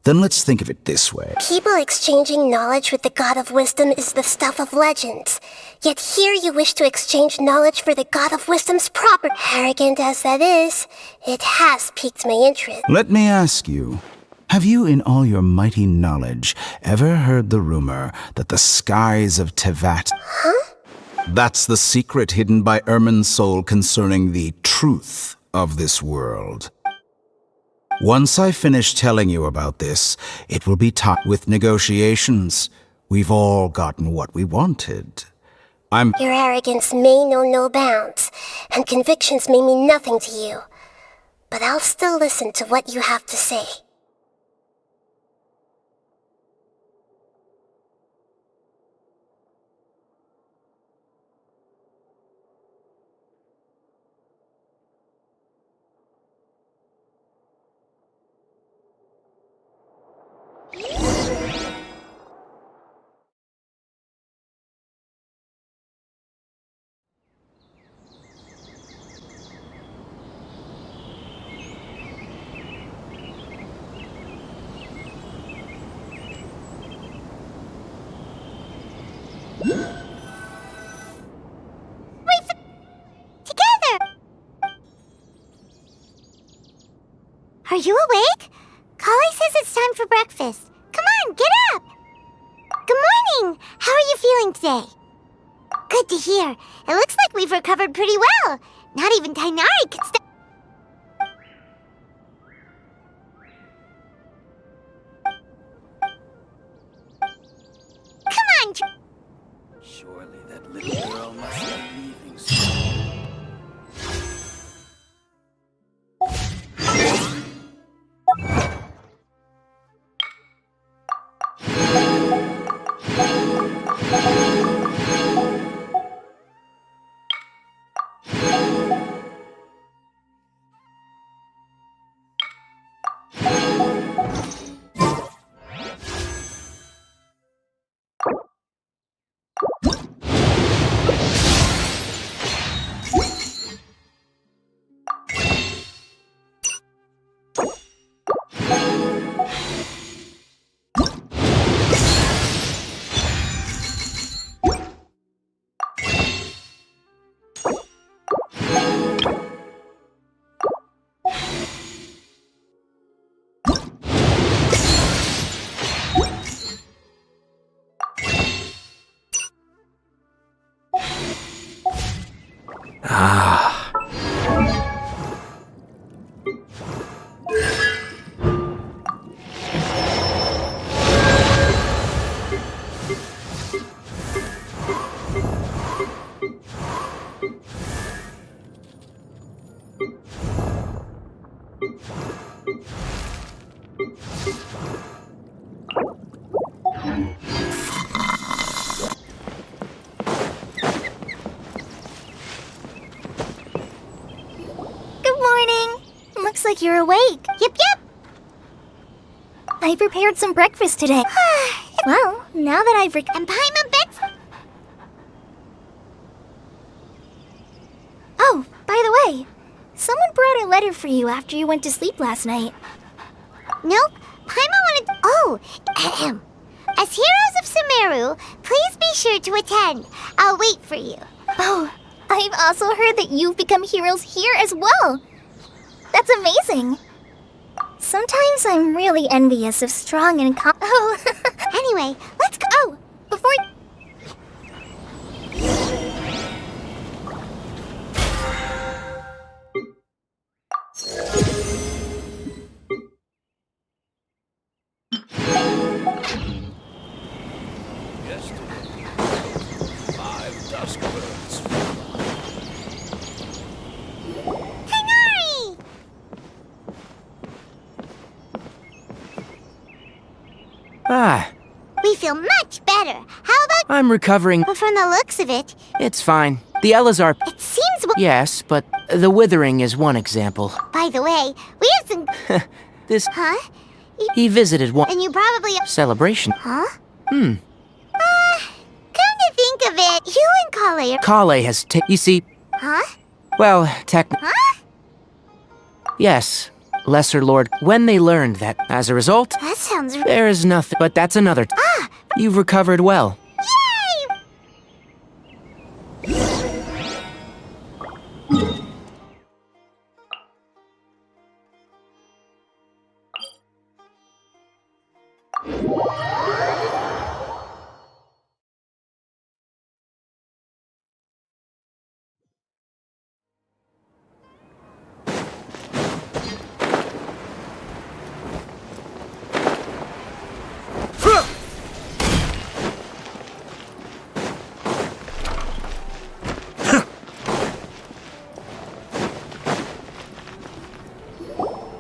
Then let's think of it this way. People exchanging knowledge with the God of Wisdom is the stuff of legends. Yet here you wish to exchange knowledge for the God of Wisdom's proper— Arrogant as that is, it has piqued my interest. Let me ask you, have you in all your mighty knowledge ever heard the rumor that the skies of Tevat— Huh? That's the secret hidden by Ermin's soul concerning the truth of this world. Once I finish telling you about this, it will be taught with negotiations. We've all gotten what we wanted. Your arrogance may know no bounds, and convictions may mean nothing to you. But I'll still listen to what you have to say. Are you awake? Kali says it's time for breakfast. Come on, get up! Good morning! How are you feeling today? Good to hear. It looks like we've recovered pretty well. Not even Tainari can stop. Come on! Surely that little girl must be leaving soon. Ah. Good morning. Looks like you're awake. Yep, yep. I prepared some breakfast today. Well, now that I've And Paimon Bits? Oh, by the way, someone brought a letter for you after you went to sleep last night. Nope. Paimon wanted... Oh, ahem. As heroes of Sumeru, please be sure to attend. I'll wait for you. Oh, I've also heard that you've become heroes here as well. That's amazing. Sometimes I'm really envious of strong and Oh, Anyway, let's go. oh, before... Hanari! Ah, We feel much better. How about... I'm recovering. Well, from the looks of it, It's fine. The Ellas are... it seems... Yes, but the withering is one example. By the way, we have some... This... Huh? He visited one... And you probably... celebration. Huh? Hmm. Come to think of it, you and Kale are... Kale has You see... Huh? Well, Huh? Yes. Lesser Lord, when they learned that, as a result, That sounds... there is nothing. But that's another... Ah! You've recovered well. Yay!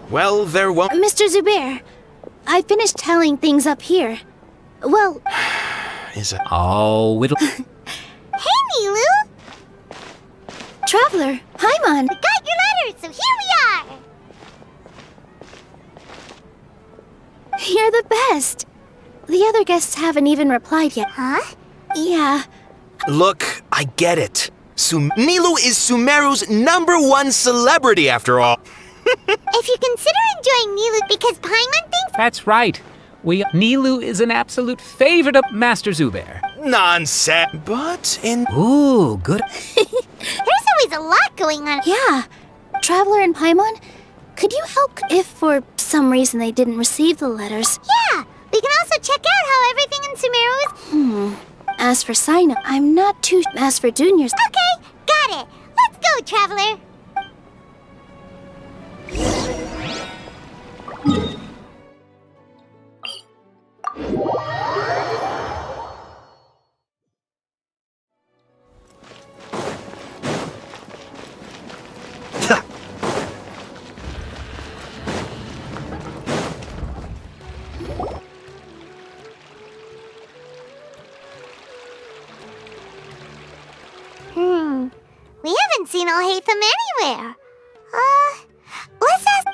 Well, there won't... Mr. Zubair, I finished tallying things up here. Well... Is it... Oh, it'll... Hey, Nilu! Traveler, Paimon! We got your letters, so here we are! You're the best. The other guests haven't even replied yet. Huh? Yeah. Look, I get it. Nilu is Sumeru's #1 celebrity, after all. If you consider enjoying Nilu because Paimon thinks... That's right. Nilu is an absolute favorite of Master Zubair. Nonsense. But in... Ooh, good. There's always a lot going on. Yeah. Traveler and Paimon, could you help if for some reason they didn't receive the letters? Yeah, we can also check out how everything in Sumeru is... As for sign-up, I'm not too... As for juniors... Okay, got it. Let's go, Traveler. We haven't seen Alhaitham anywhere. Let's ask...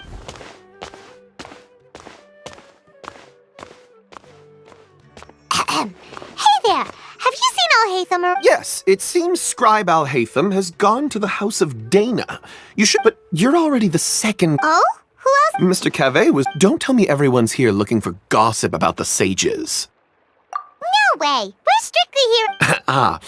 Hey there! Have you seen Alhaitham or... Yes, it seems Scribe Alhaitham has gone to the House of Dana. You should... But you're already the second... Oh? Who else? Mr. Cave was... Don't tell me everyone's here looking for gossip about the sages. No way! We're strictly here... Ah.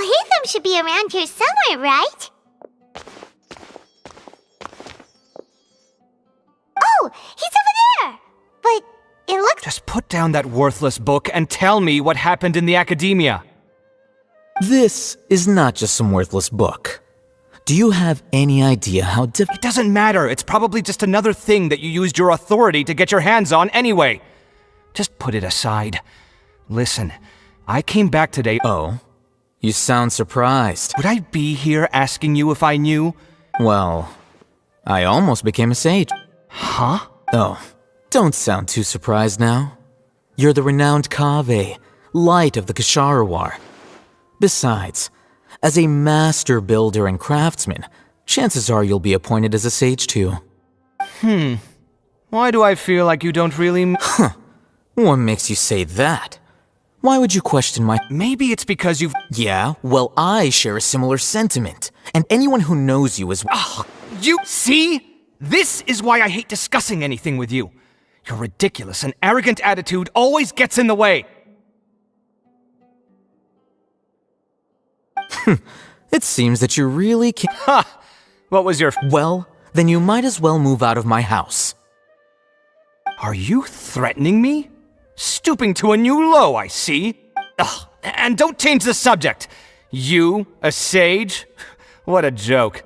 Hatham should be around here somewhere, right? Oh, he's over there! But it looks— Just put down that worthless book and tell me what happened in the academia. This is not just some worthless book. Do you have any idea how It doesn't matter. It's probably just another thing that you used your authority to get your hands on anyway. Just put it aside. Listen, I came back today— Oh? You sound surprised. Would I be here asking you if I knew? Well, I almost became a sage. Huh? Oh, don't sound too surprised now. You're the renowned Kaveh, light of the Ksharawar. Besides, as a master builder and craftsman, chances are you'll be appointed as a sage too. Why do I feel like you don't really— Huh. What makes you say that? Why would you question my— Maybe it's because you've— Yeah, well, I share a similar sentiment. And anyone who knows you is— You see? This is why I hate discussing anything with you. Your ridiculous and arrogant attitude always gets in the way. It seems that you really can't— Ha! What was your— Well, then you might as well move out of my house. Are you threatening me? Stooping to a new low, I see. Ugh, and don't change the subject. You, a sage? What a joke.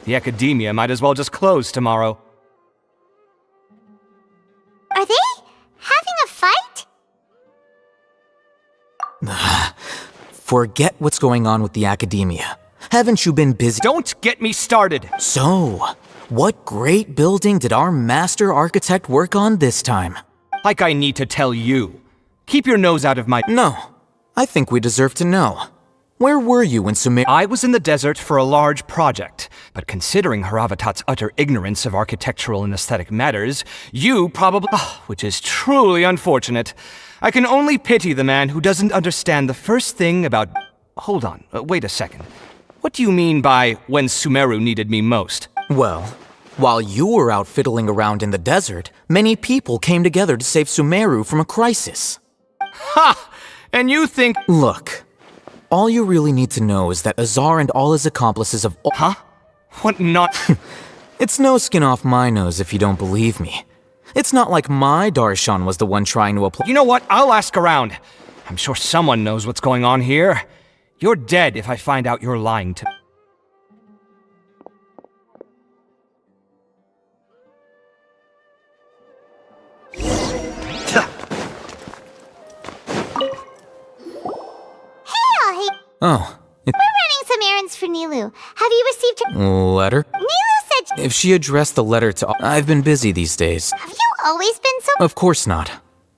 The academia might as well just close tomorrow. Are they having a fight? Forget what's going on with the academia. Haven't you been busy— Don't get me started! So, what great building did our master architect work on this time? Like I need to tell you. Keep your nose out of my— No, I think we deserve to know. Where were you when Sumer— I was in the desert for a large project, but considering Haravatat's utter ignorance of architectural and aesthetic matters, you probably— which is truly unfortunate. I can only pity the man who doesn't understand the first thing about— Hold on, wait a second. What do you mean by when Sumeru needed me most? Well, while you were out fiddling around in the desert, many people came together to save Sumeru from a crisis. Ha! And you think— Look, all you really need to know is that Azar and all his accomplices of— Huh? What not— It's no skin off my nose if you don't believe me. It's not like my Darshan was the one trying to apply— You know what? I'll ask around. I'm sure someone knows what's going on here. You're dead if I find out you're lying to— Oh. We're running some errands for Nilu. Have you received her— Letter? Nilu said— If she addressed the letter to— I've been busy these days. Have you always been so— Of course not.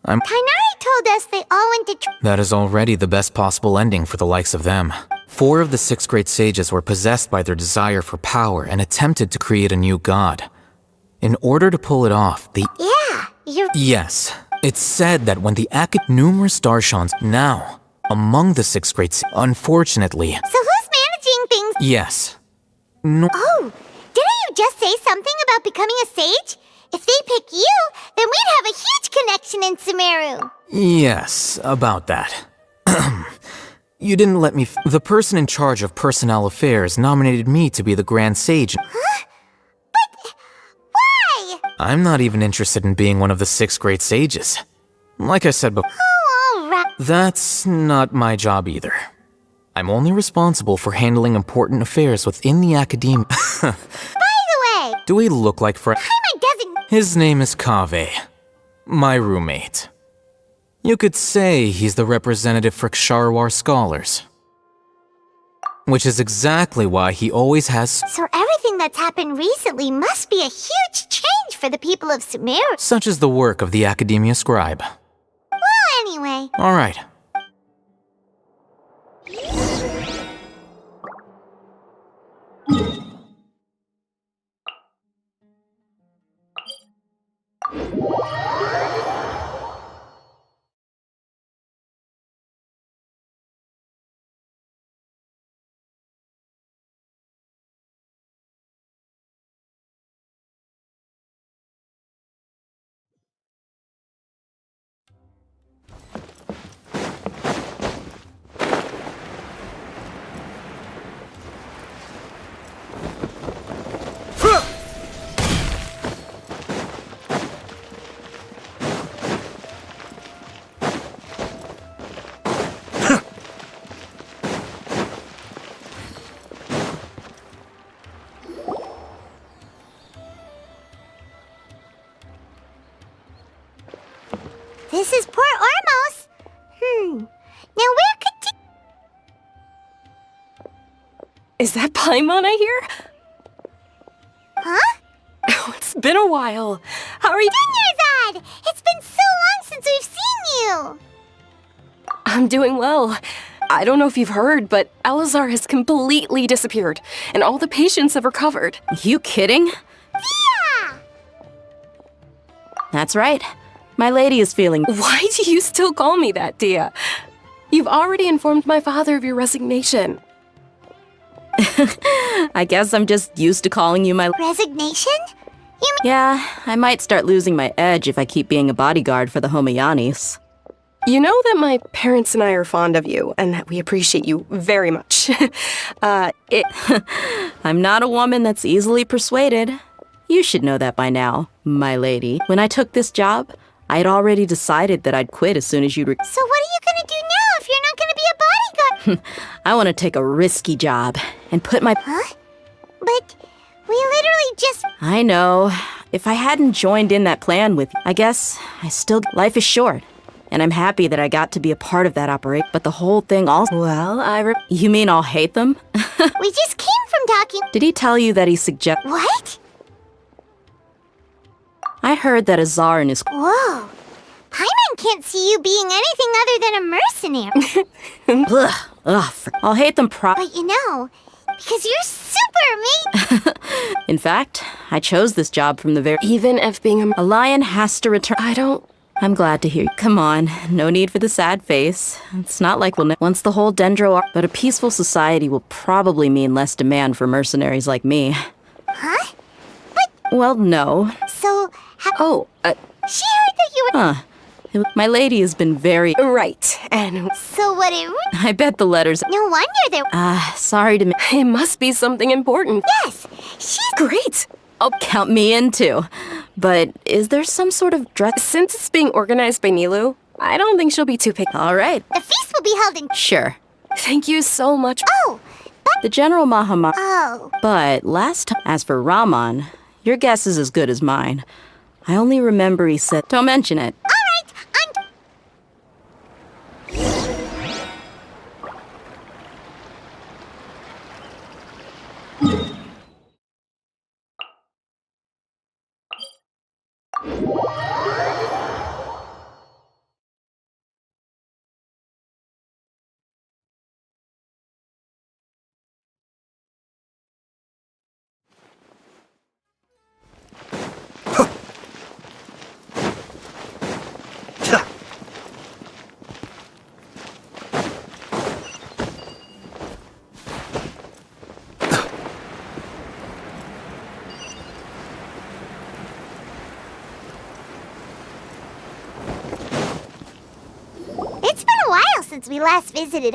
Kainari told us they all went to— That is already the best possible ending for the likes of them. 4 of the 6 great sages were possessed by their desire for power and attempted to create a new god. In order to pull it off, Yeah, you're— Yes. It's said that when the numerous Darshans now, among the 6 great sages, unfortunately— So who's managing things— Yes. No— Oh, didn't you just say something about becoming a sage? If they pick you, then we'd have a huge connection in Sumeru. Yes, about that. You didn't let me The person in charge of personnel affairs nominated me to be the Grand Sage. Huh? But why? I'm not even interested in being one of the 6 great sages. Like I said before, Oh, all right. that's not my job either. I'm only responsible for handling important affairs within the academia. By the way, Do we look like friends? I'm a designate. His name is Kaveh, my roommate. You could say he's the representative for Ksharwar scholars. Which is exactly why he always has... So everything that's happened recently must be a huge change for the people of Sumeru. Such is the work of the Academia Scribe. Well, anyway. Alright. This is Port Ormos. Now where could Is that Paimon I hear? Huh? Oh, it's been a while. How are you? Dinyarzad! It's been so long since we've seen you! I'm doing well. I don't know if you've heard, but Elazar has completely disappeared, and all the patients have recovered. You kidding? Yeah! That's right. My lady is feeling... Why do you still call me that, Dia? You've already informed my father of your resignation. I guess I'm just used to calling you my... Resignation? You mean... Yeah, I might start losing my edge if I keep being a bodyguard for the Homayanis. You know that my parents and I are fond of you, and that we appreciate you very much. I'm not a woman that's easily persuaded. You should know that by now, my lady. When I took this job, I had already decided that I'd quit as soon as you'd... So what are you gonna do now if you're not gonna be a bodyguard? I want to take a risky job and put my... Huh? But we literally just... I know. If I hadn't joined in that plan with you, I guess I still... Life is short. And I'm happy that I got to be a part of that operation. But the whole thing also... Well, You mean I'll hate them? We just came from talking... Did he tell you that he suggested... What? I heard that Azar and his... Whoa. Paimon can't see you being anything other than a mercenary. I'll hate them But you know, because you're super amazing. In fact, I chose this job from the very... Even if being a lion has to return... I'm glad to hear you. Come on, no need for the sad face. It's not like we'll... Once the whole Dendro... But a peaceful society will probably mean less demand for mercenaries like me. Huh? Well, no. So... She heard that you were... My lady has been very... Right, and... So what it... I bet the letters... No wonder they're... Sorry to... It must be something important. Yes, she's... Great! Oh, count me in too. But is there some sort of dress... Since it's being organized by Nilou, I don't think she'll be too picky. All right. The feast will be held in... Sure. Thank you so much. Oh, but... The General Mahamar... Oh. But last time... As for Rahman, your guess is as good as mine. I only remember he said... Don't mention it. All right, It's been a while since we last visited.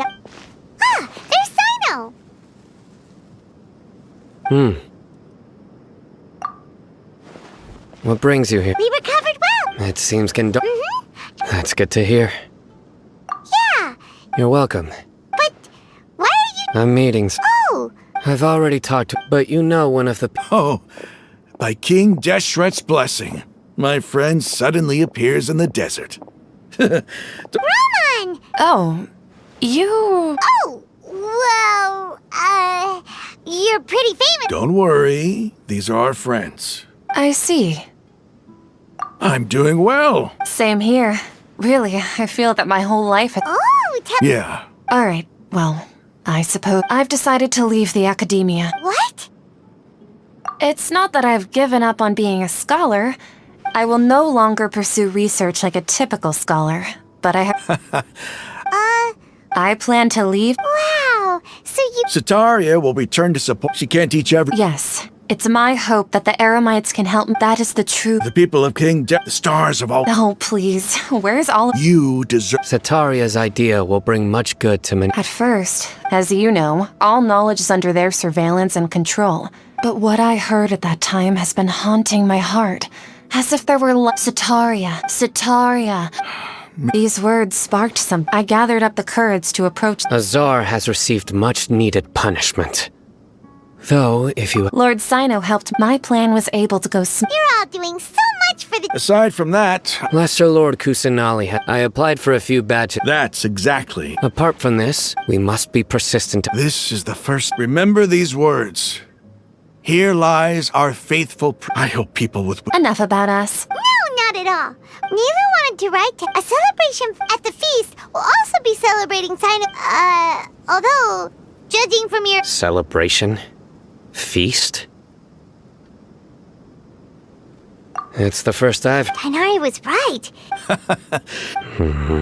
Yeah, there's Sino. What brings you here? We recovered well. It seems That's good to hear. Yeah. You're welcome. But why are you... Meetings. Oh. I've already talked to... But you know one of the... Oh, by King Deshret's blessing, my friend suddenly appears in the desert. Roman! Oh, you... Oh, well, you're pretty famous. Don't worry, these are our friends. I see. I'm doing well. Same here. Really, I feel that my whole life... Oh, Yeah. Alright, well, I suppose I've decided to leave the academia. What? It's not that I've given up on being a scholar. I will no longer pursue research like a typical scholar, but I plan to leave. Wow, so you... Sataria will return to support. She can't teach everything. Yes, it's my hope that the Eremites can help me. That is the truth. The people of the stars of all... Oh, please, where's all of... You deserve... Sataria's idea will bring much good to many... At first, as you know, all knowledge is under their surveillance and control. But what I heard at that time has been haunting my heart. As if there were Sataria. These words sparked some. I gathered up the courage to approach... Azar has received much needed punishment. Though, if you... Lord Sino helped. My plan was able to go... You're all doing so much for the... Aside from that... Lesser Lord Kusanali, I applied for a few badges. That's exactly. Apart from this, we must be persistent. This is the first... Remember these words. Here lies our faithful... I hope people with... Enough about us. No, not at all. Nilu wanted to write a celebration at the feast will also be celebrating Sino... although, judging from your... Celebration? Feast? It's the first I've... Tighnari was right.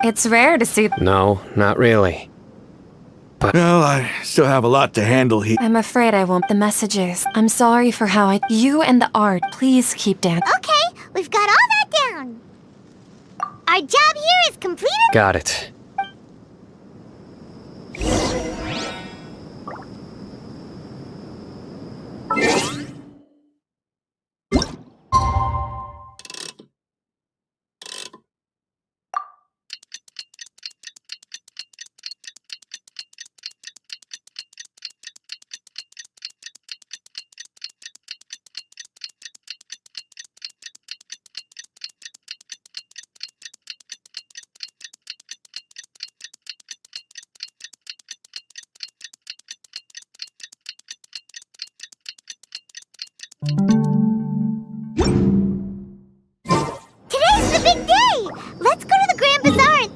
It's rare to see... No, not really. But... Well, I still have a lot to handle here. I'm afraid I won't. The messages. I'm sorry for how I... You and the art, please keep down. Okay, we've got all that down. Our job here is completed. Got it. Today's the big day! Let's go to the Grand Bazaar and...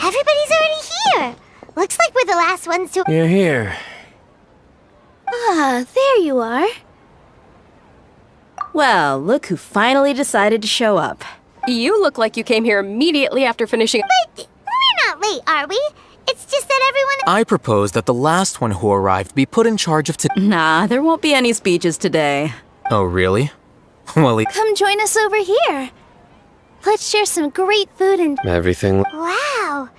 Everybody's already here! Looks like we're the last ones to... You're here. Ah, there you are. Well, look who finally decided to show up. You look like you came here immediately after finishing... But we're not late, are we? It's just that everyone... I propose that the last one who arrived be put in charge of Nah, there won't be any speeches today. Oh, really? Well, Come join us over here. Let's share some great food and... Everything... Wow!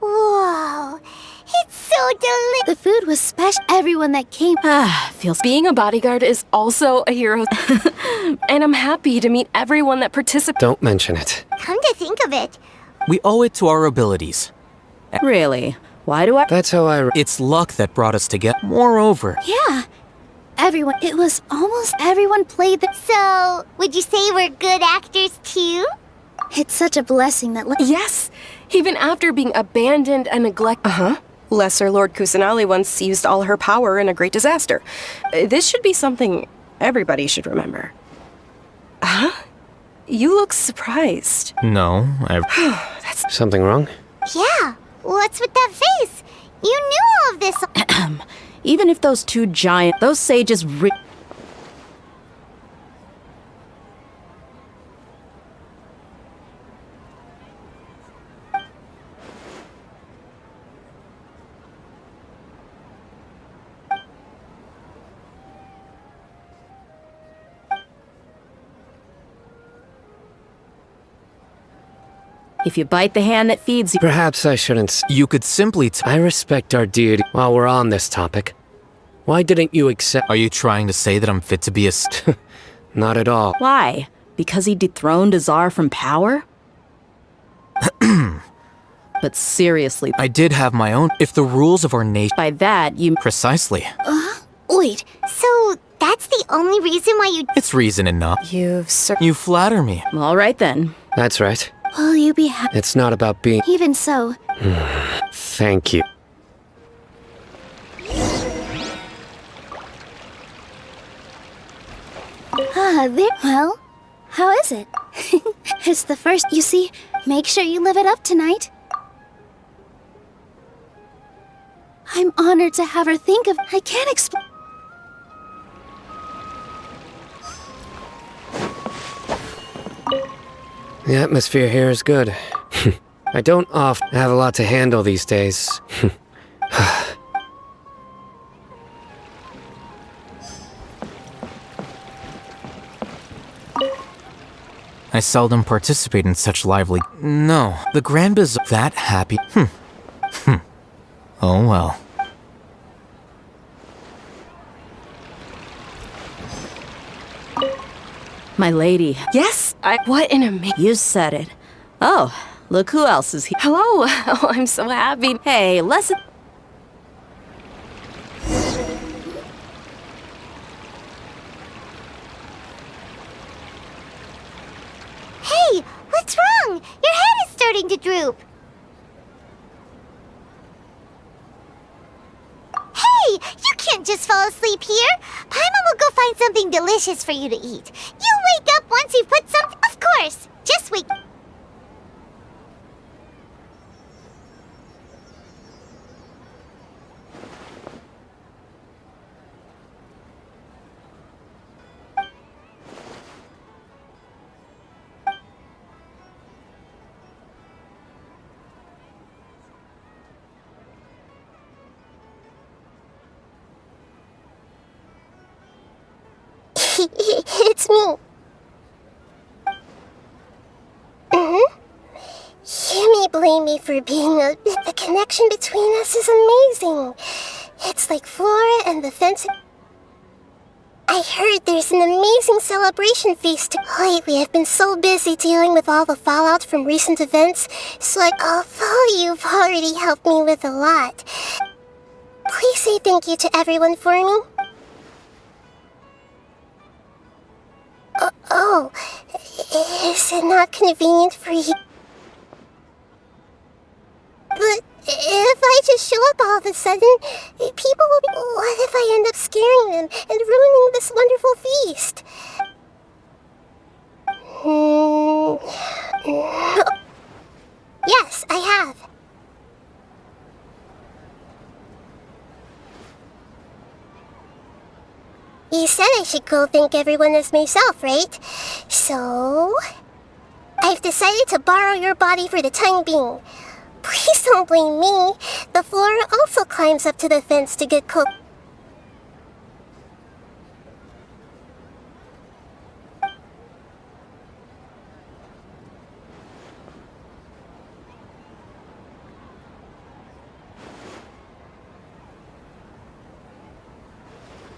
Whoa! It's so delicious! The food was special. Everyone that came... Feels... Being a bodyguard is also a hero. And I'm happy to meet everyone that participated. Don't mention it. Come to think of it, we owe it to our abilities. Really? Why do I? That's how I. It's luck that brought us together. Moreover, Yeah. Everyone, it was almost everyone played the. So, would you say we're good actors too? It's such a blessing that. Yes, even after being abandoned and neglected. Lesser Lord Kusanali once used all her power in a great disaster. This should be something everybody should remember. Huh? You look surprised. no, That's Something wrong? Yeah. What's with that face? You knew all of this. Even if those those sages. If you bite the hand that feeds you. Perhaps I shouldn't. you could simply. I respect our deity. While we're on this topic, why didn't you accept? Are you trying to say that I'm fit to be a? Not at all. Why? Because he dethroned Azar from power? But seriously. I did have my own. If the rules of our nation. By that, you. Precisely. Wait. So, that's the only reason why you. It's reason enough. you've You flatter me. All right then. That's right. Will you be happy? It's not about being. Even so. Thank you. Well, how is it? It's the first. You see, make sure you live it up tonight. I'm honored to have her think of. I can't explain. The atmosphere here is good. I don't often have a lot to handle these days. I seldom participate in such lively. No, the Grand Bazaar. That happy. Oh well. My lady. Yes, what an amazing. You said it. Oh, look who else is here. Hello. Oh, I'm so happy. Hey, lesson. Hey, what's wrong? Your head is starting to droop. Hey, you can't just fall asleep here. Paimon will go find something delicious for you to eat. You'll wake up once you've put some. Of course. Just wake. It's me. You may blame me for being the connection between us is amazing. It's like Flora and the fence. I heard there's an amazing celebration feast. Lately, I've been so busy dealing with all the fallout from recent events, so although you've already helped me with a lot, please say thank you to everyone for me. Oh, is it not convenient for you? But if I just show up all of a sudden, people will be... What if I end up scaring them and ruining this wonderful feast? Yes, I have. You said I should go thank everyone as myself, right? So... I've decided to borrow your body for the time being. Please don't blame me. The Flora also climbs up to the fence to get cooked.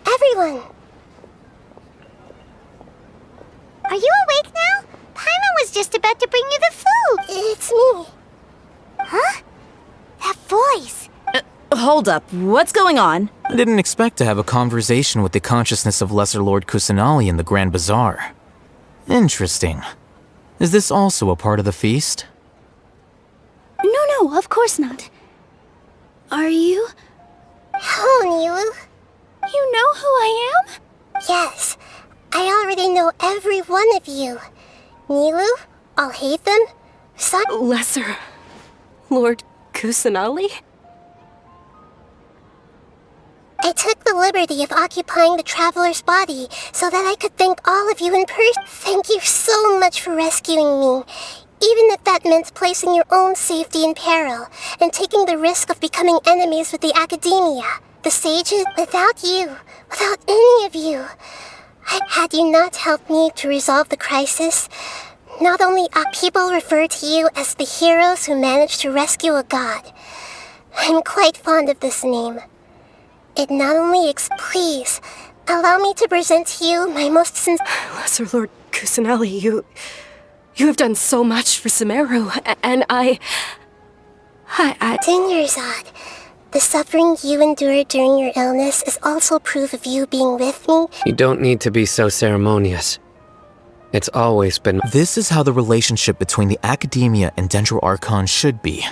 Everyone! Are you awake now? Paimon was just about to bring you the food. It's me. Huh? That voice. Hold up, what's going on? I didn't expect to have a conversation with the consciousness of Lesser Lord Kusanali in the Grand Bazaar. Interesting. Is this also a part of the feast? No, of course not. Are you? Hello, Nilu. You know who I am? Yes, I already know every one of you. Nilu, Alhaitham, Lesser Lord Kusanali? I took the liberty of occupying the traveler's body so that I could thank all of you in person. Thank you so much for rescuing me, even if that meant placing your own safety in peril and taking the risk of becoming enemies with the academia, the sages. Without you, without any of you, had you not helped me to resolve the crisis, not only are people refer to you as the heroes who managed to rescue a god. I'm quite fond of this name. It not only please, allow me to present to you my most sincere— Lesser Lord Kusanali, you have done so much for Sumeru, and I... Dinyarzad, the suffering you endured during your illness is also proof of you being with me. You don't need to be so ceremonious. It's always been— This is how the relationship between the Academia and Dendro Archon should be.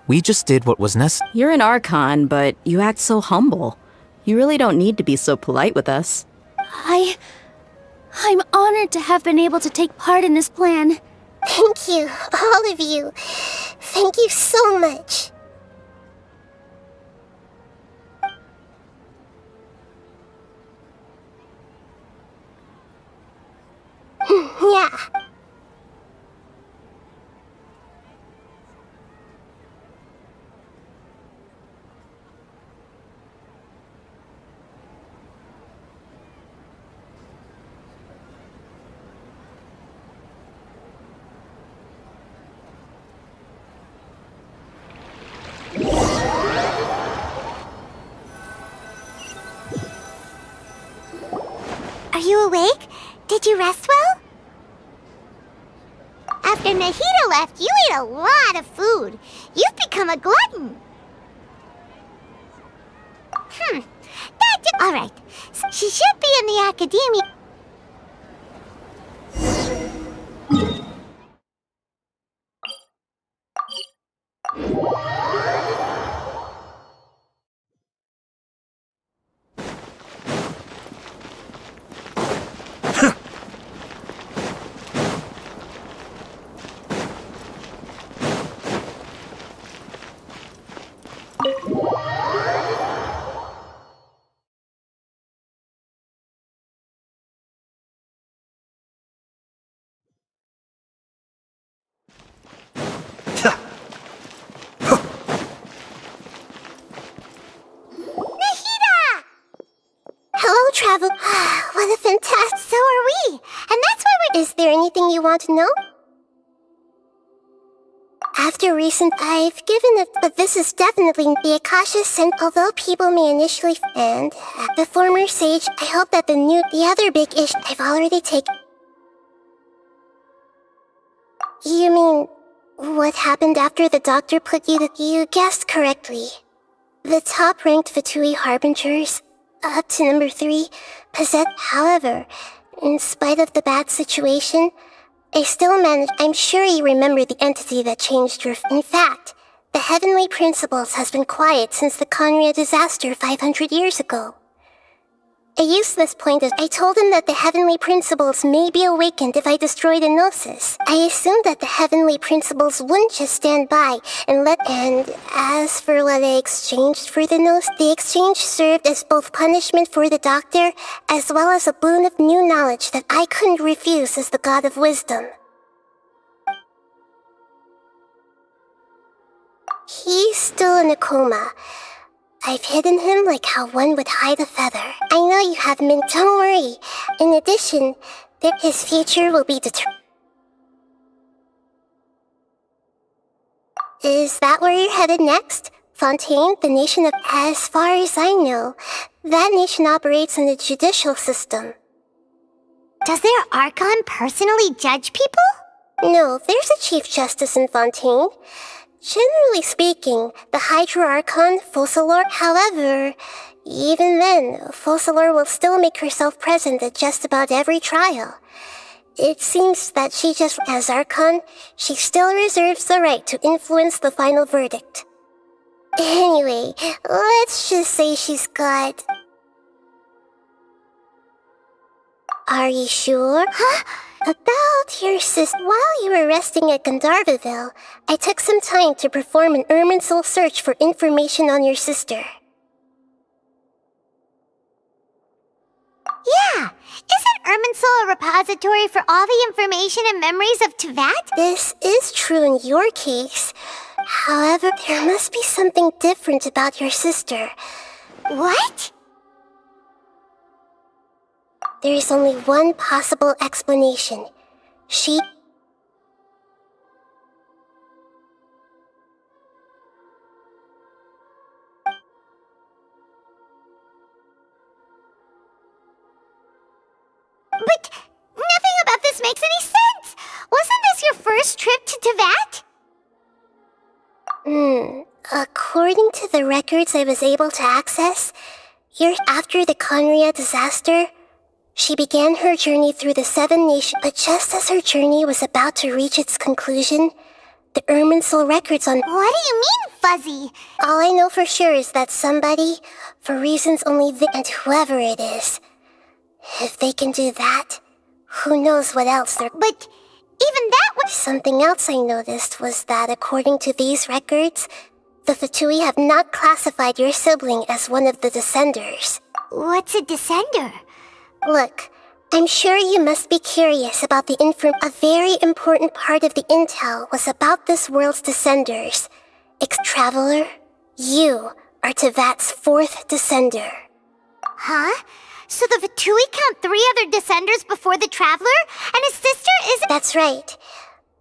We just did what was necessary. You're an Archon, but you act so humble. You really don't need to be so polite with us. I'm honored to have been able to take part in this plan. Thank you, all of you. Thank you so much. Yeah. Are you awake? Did you rest well? After Nahida left, you ate a lot of food. You've become a glutton. All right. So she should be in the academia. Hello, travel. What a fantastic. So are we. And that's why we're— Is there anything you want to know? After recent, I've given it, but this is definitely the Akasha sent. Although people may initially, and the former sage, I hope that the other big issue I've already taken. You mean, what happened after the doctor put you You guessed correctly. The top-ranked Fatui Harbingers, up to number 3, possess. However, in spite of the bad situation, I still managed— I'm sure you remember the entity that changed your— In fact, the Heavenly Principles has been quiet since the Conria disaster 500 years ago. I used this point as I told him that the Heavenly Principles may be awakened if I destroyed the Gnosis. I assumed that the Heavenly Principles wouldn't just stand by and let— And as for what I exchanged for the Gnosis, the exchange served as both punishment for the doctor, as well as a boon of new knowledge that I couldn't refuse as the God of Wisdom. He's still in a coma. I've hidden him like how one would hide a feather. I know you have been— Don't worry. In addition, his future will be determined. Is that where you're headed next? Fontaine, the nation of— As far as I know, that nation operates in the judicial system. Does their Archon personally judge people? No, there's a Chief Justice in Fontaine. Generally speaking, the Hydra Archon, Focalor, however, even then, Focalor will still make herself present at just about every trial. It seems that as Archon, she still reserves the right to influence the final verdict. Anyway, let's just say she's got... Are you sure? Huh? About your sister. While you were resting at Gandharvaville, I took some time to perform an Irminsul search for information on your sister. Yeah! Isn't Irminsul a repository for all the information and memories of Teyvat? This is true in your case. However, there must be something different about your sister. What? There is only one possible explanation. She... But nothing about this makes any sense! Wasn't this your first trip to Teyvat? According to the records I was able to access, years after the Conria disaster, she began her journey through the 7 nations, but just as her journey was about to reach its conclusion, the Irminsul records on... What do you mean, Fuzzy? All I know for sure is that somebody, for reasons only they and whoever it is, if they can do that, who knows what else they're... But even that was... Something else I noticed was that according to these records, the Fatui have not classified your sibling as one of the Descenders. What's a Descender? Look, I'm sure you must be curious about the A very important part of the intel was about this world's Descenders. Traveler, you are Teyvat's 4th Descender. Huh? So the Fatui count 3 other Descenders before the Traveler? And his sister isn't... That's right.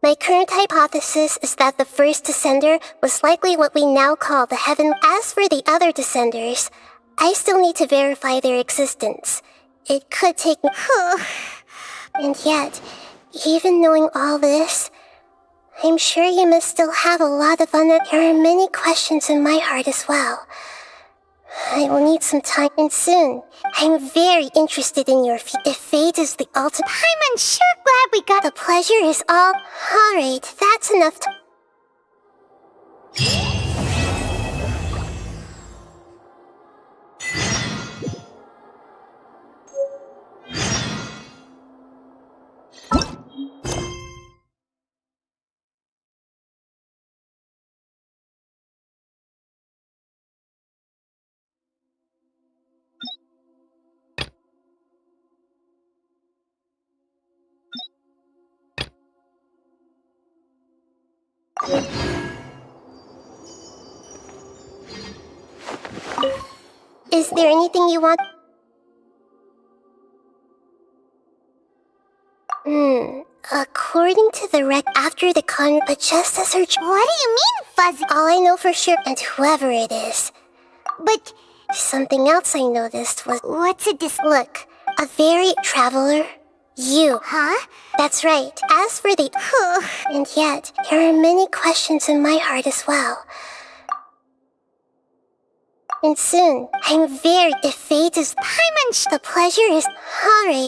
My current hypothesis is that the first Descender was likely what we now call the Heaven. As for the other Descenders, I still need to verify their existence. It could take me... And yet, even knowing all this, I'm sure you must still have a lot of There are many questions in my heart as well. I will need some time, and soon. I'm very interested in your if fate is the ultimate... I'm sure glad we got... The pleasure is all... Alright, that's enough to... Is there anything you want? According to the after the but just as her... What do you mean, Fuzzy? All I know for sure, and whoever it is. But... Something else I noticed was... What's a Look, a very... Traveler... You. Huh? That's right. As for the... And yet, there are many questions in my heart as well. And soon, I'm very... If fate is... The pleasure is... Alright.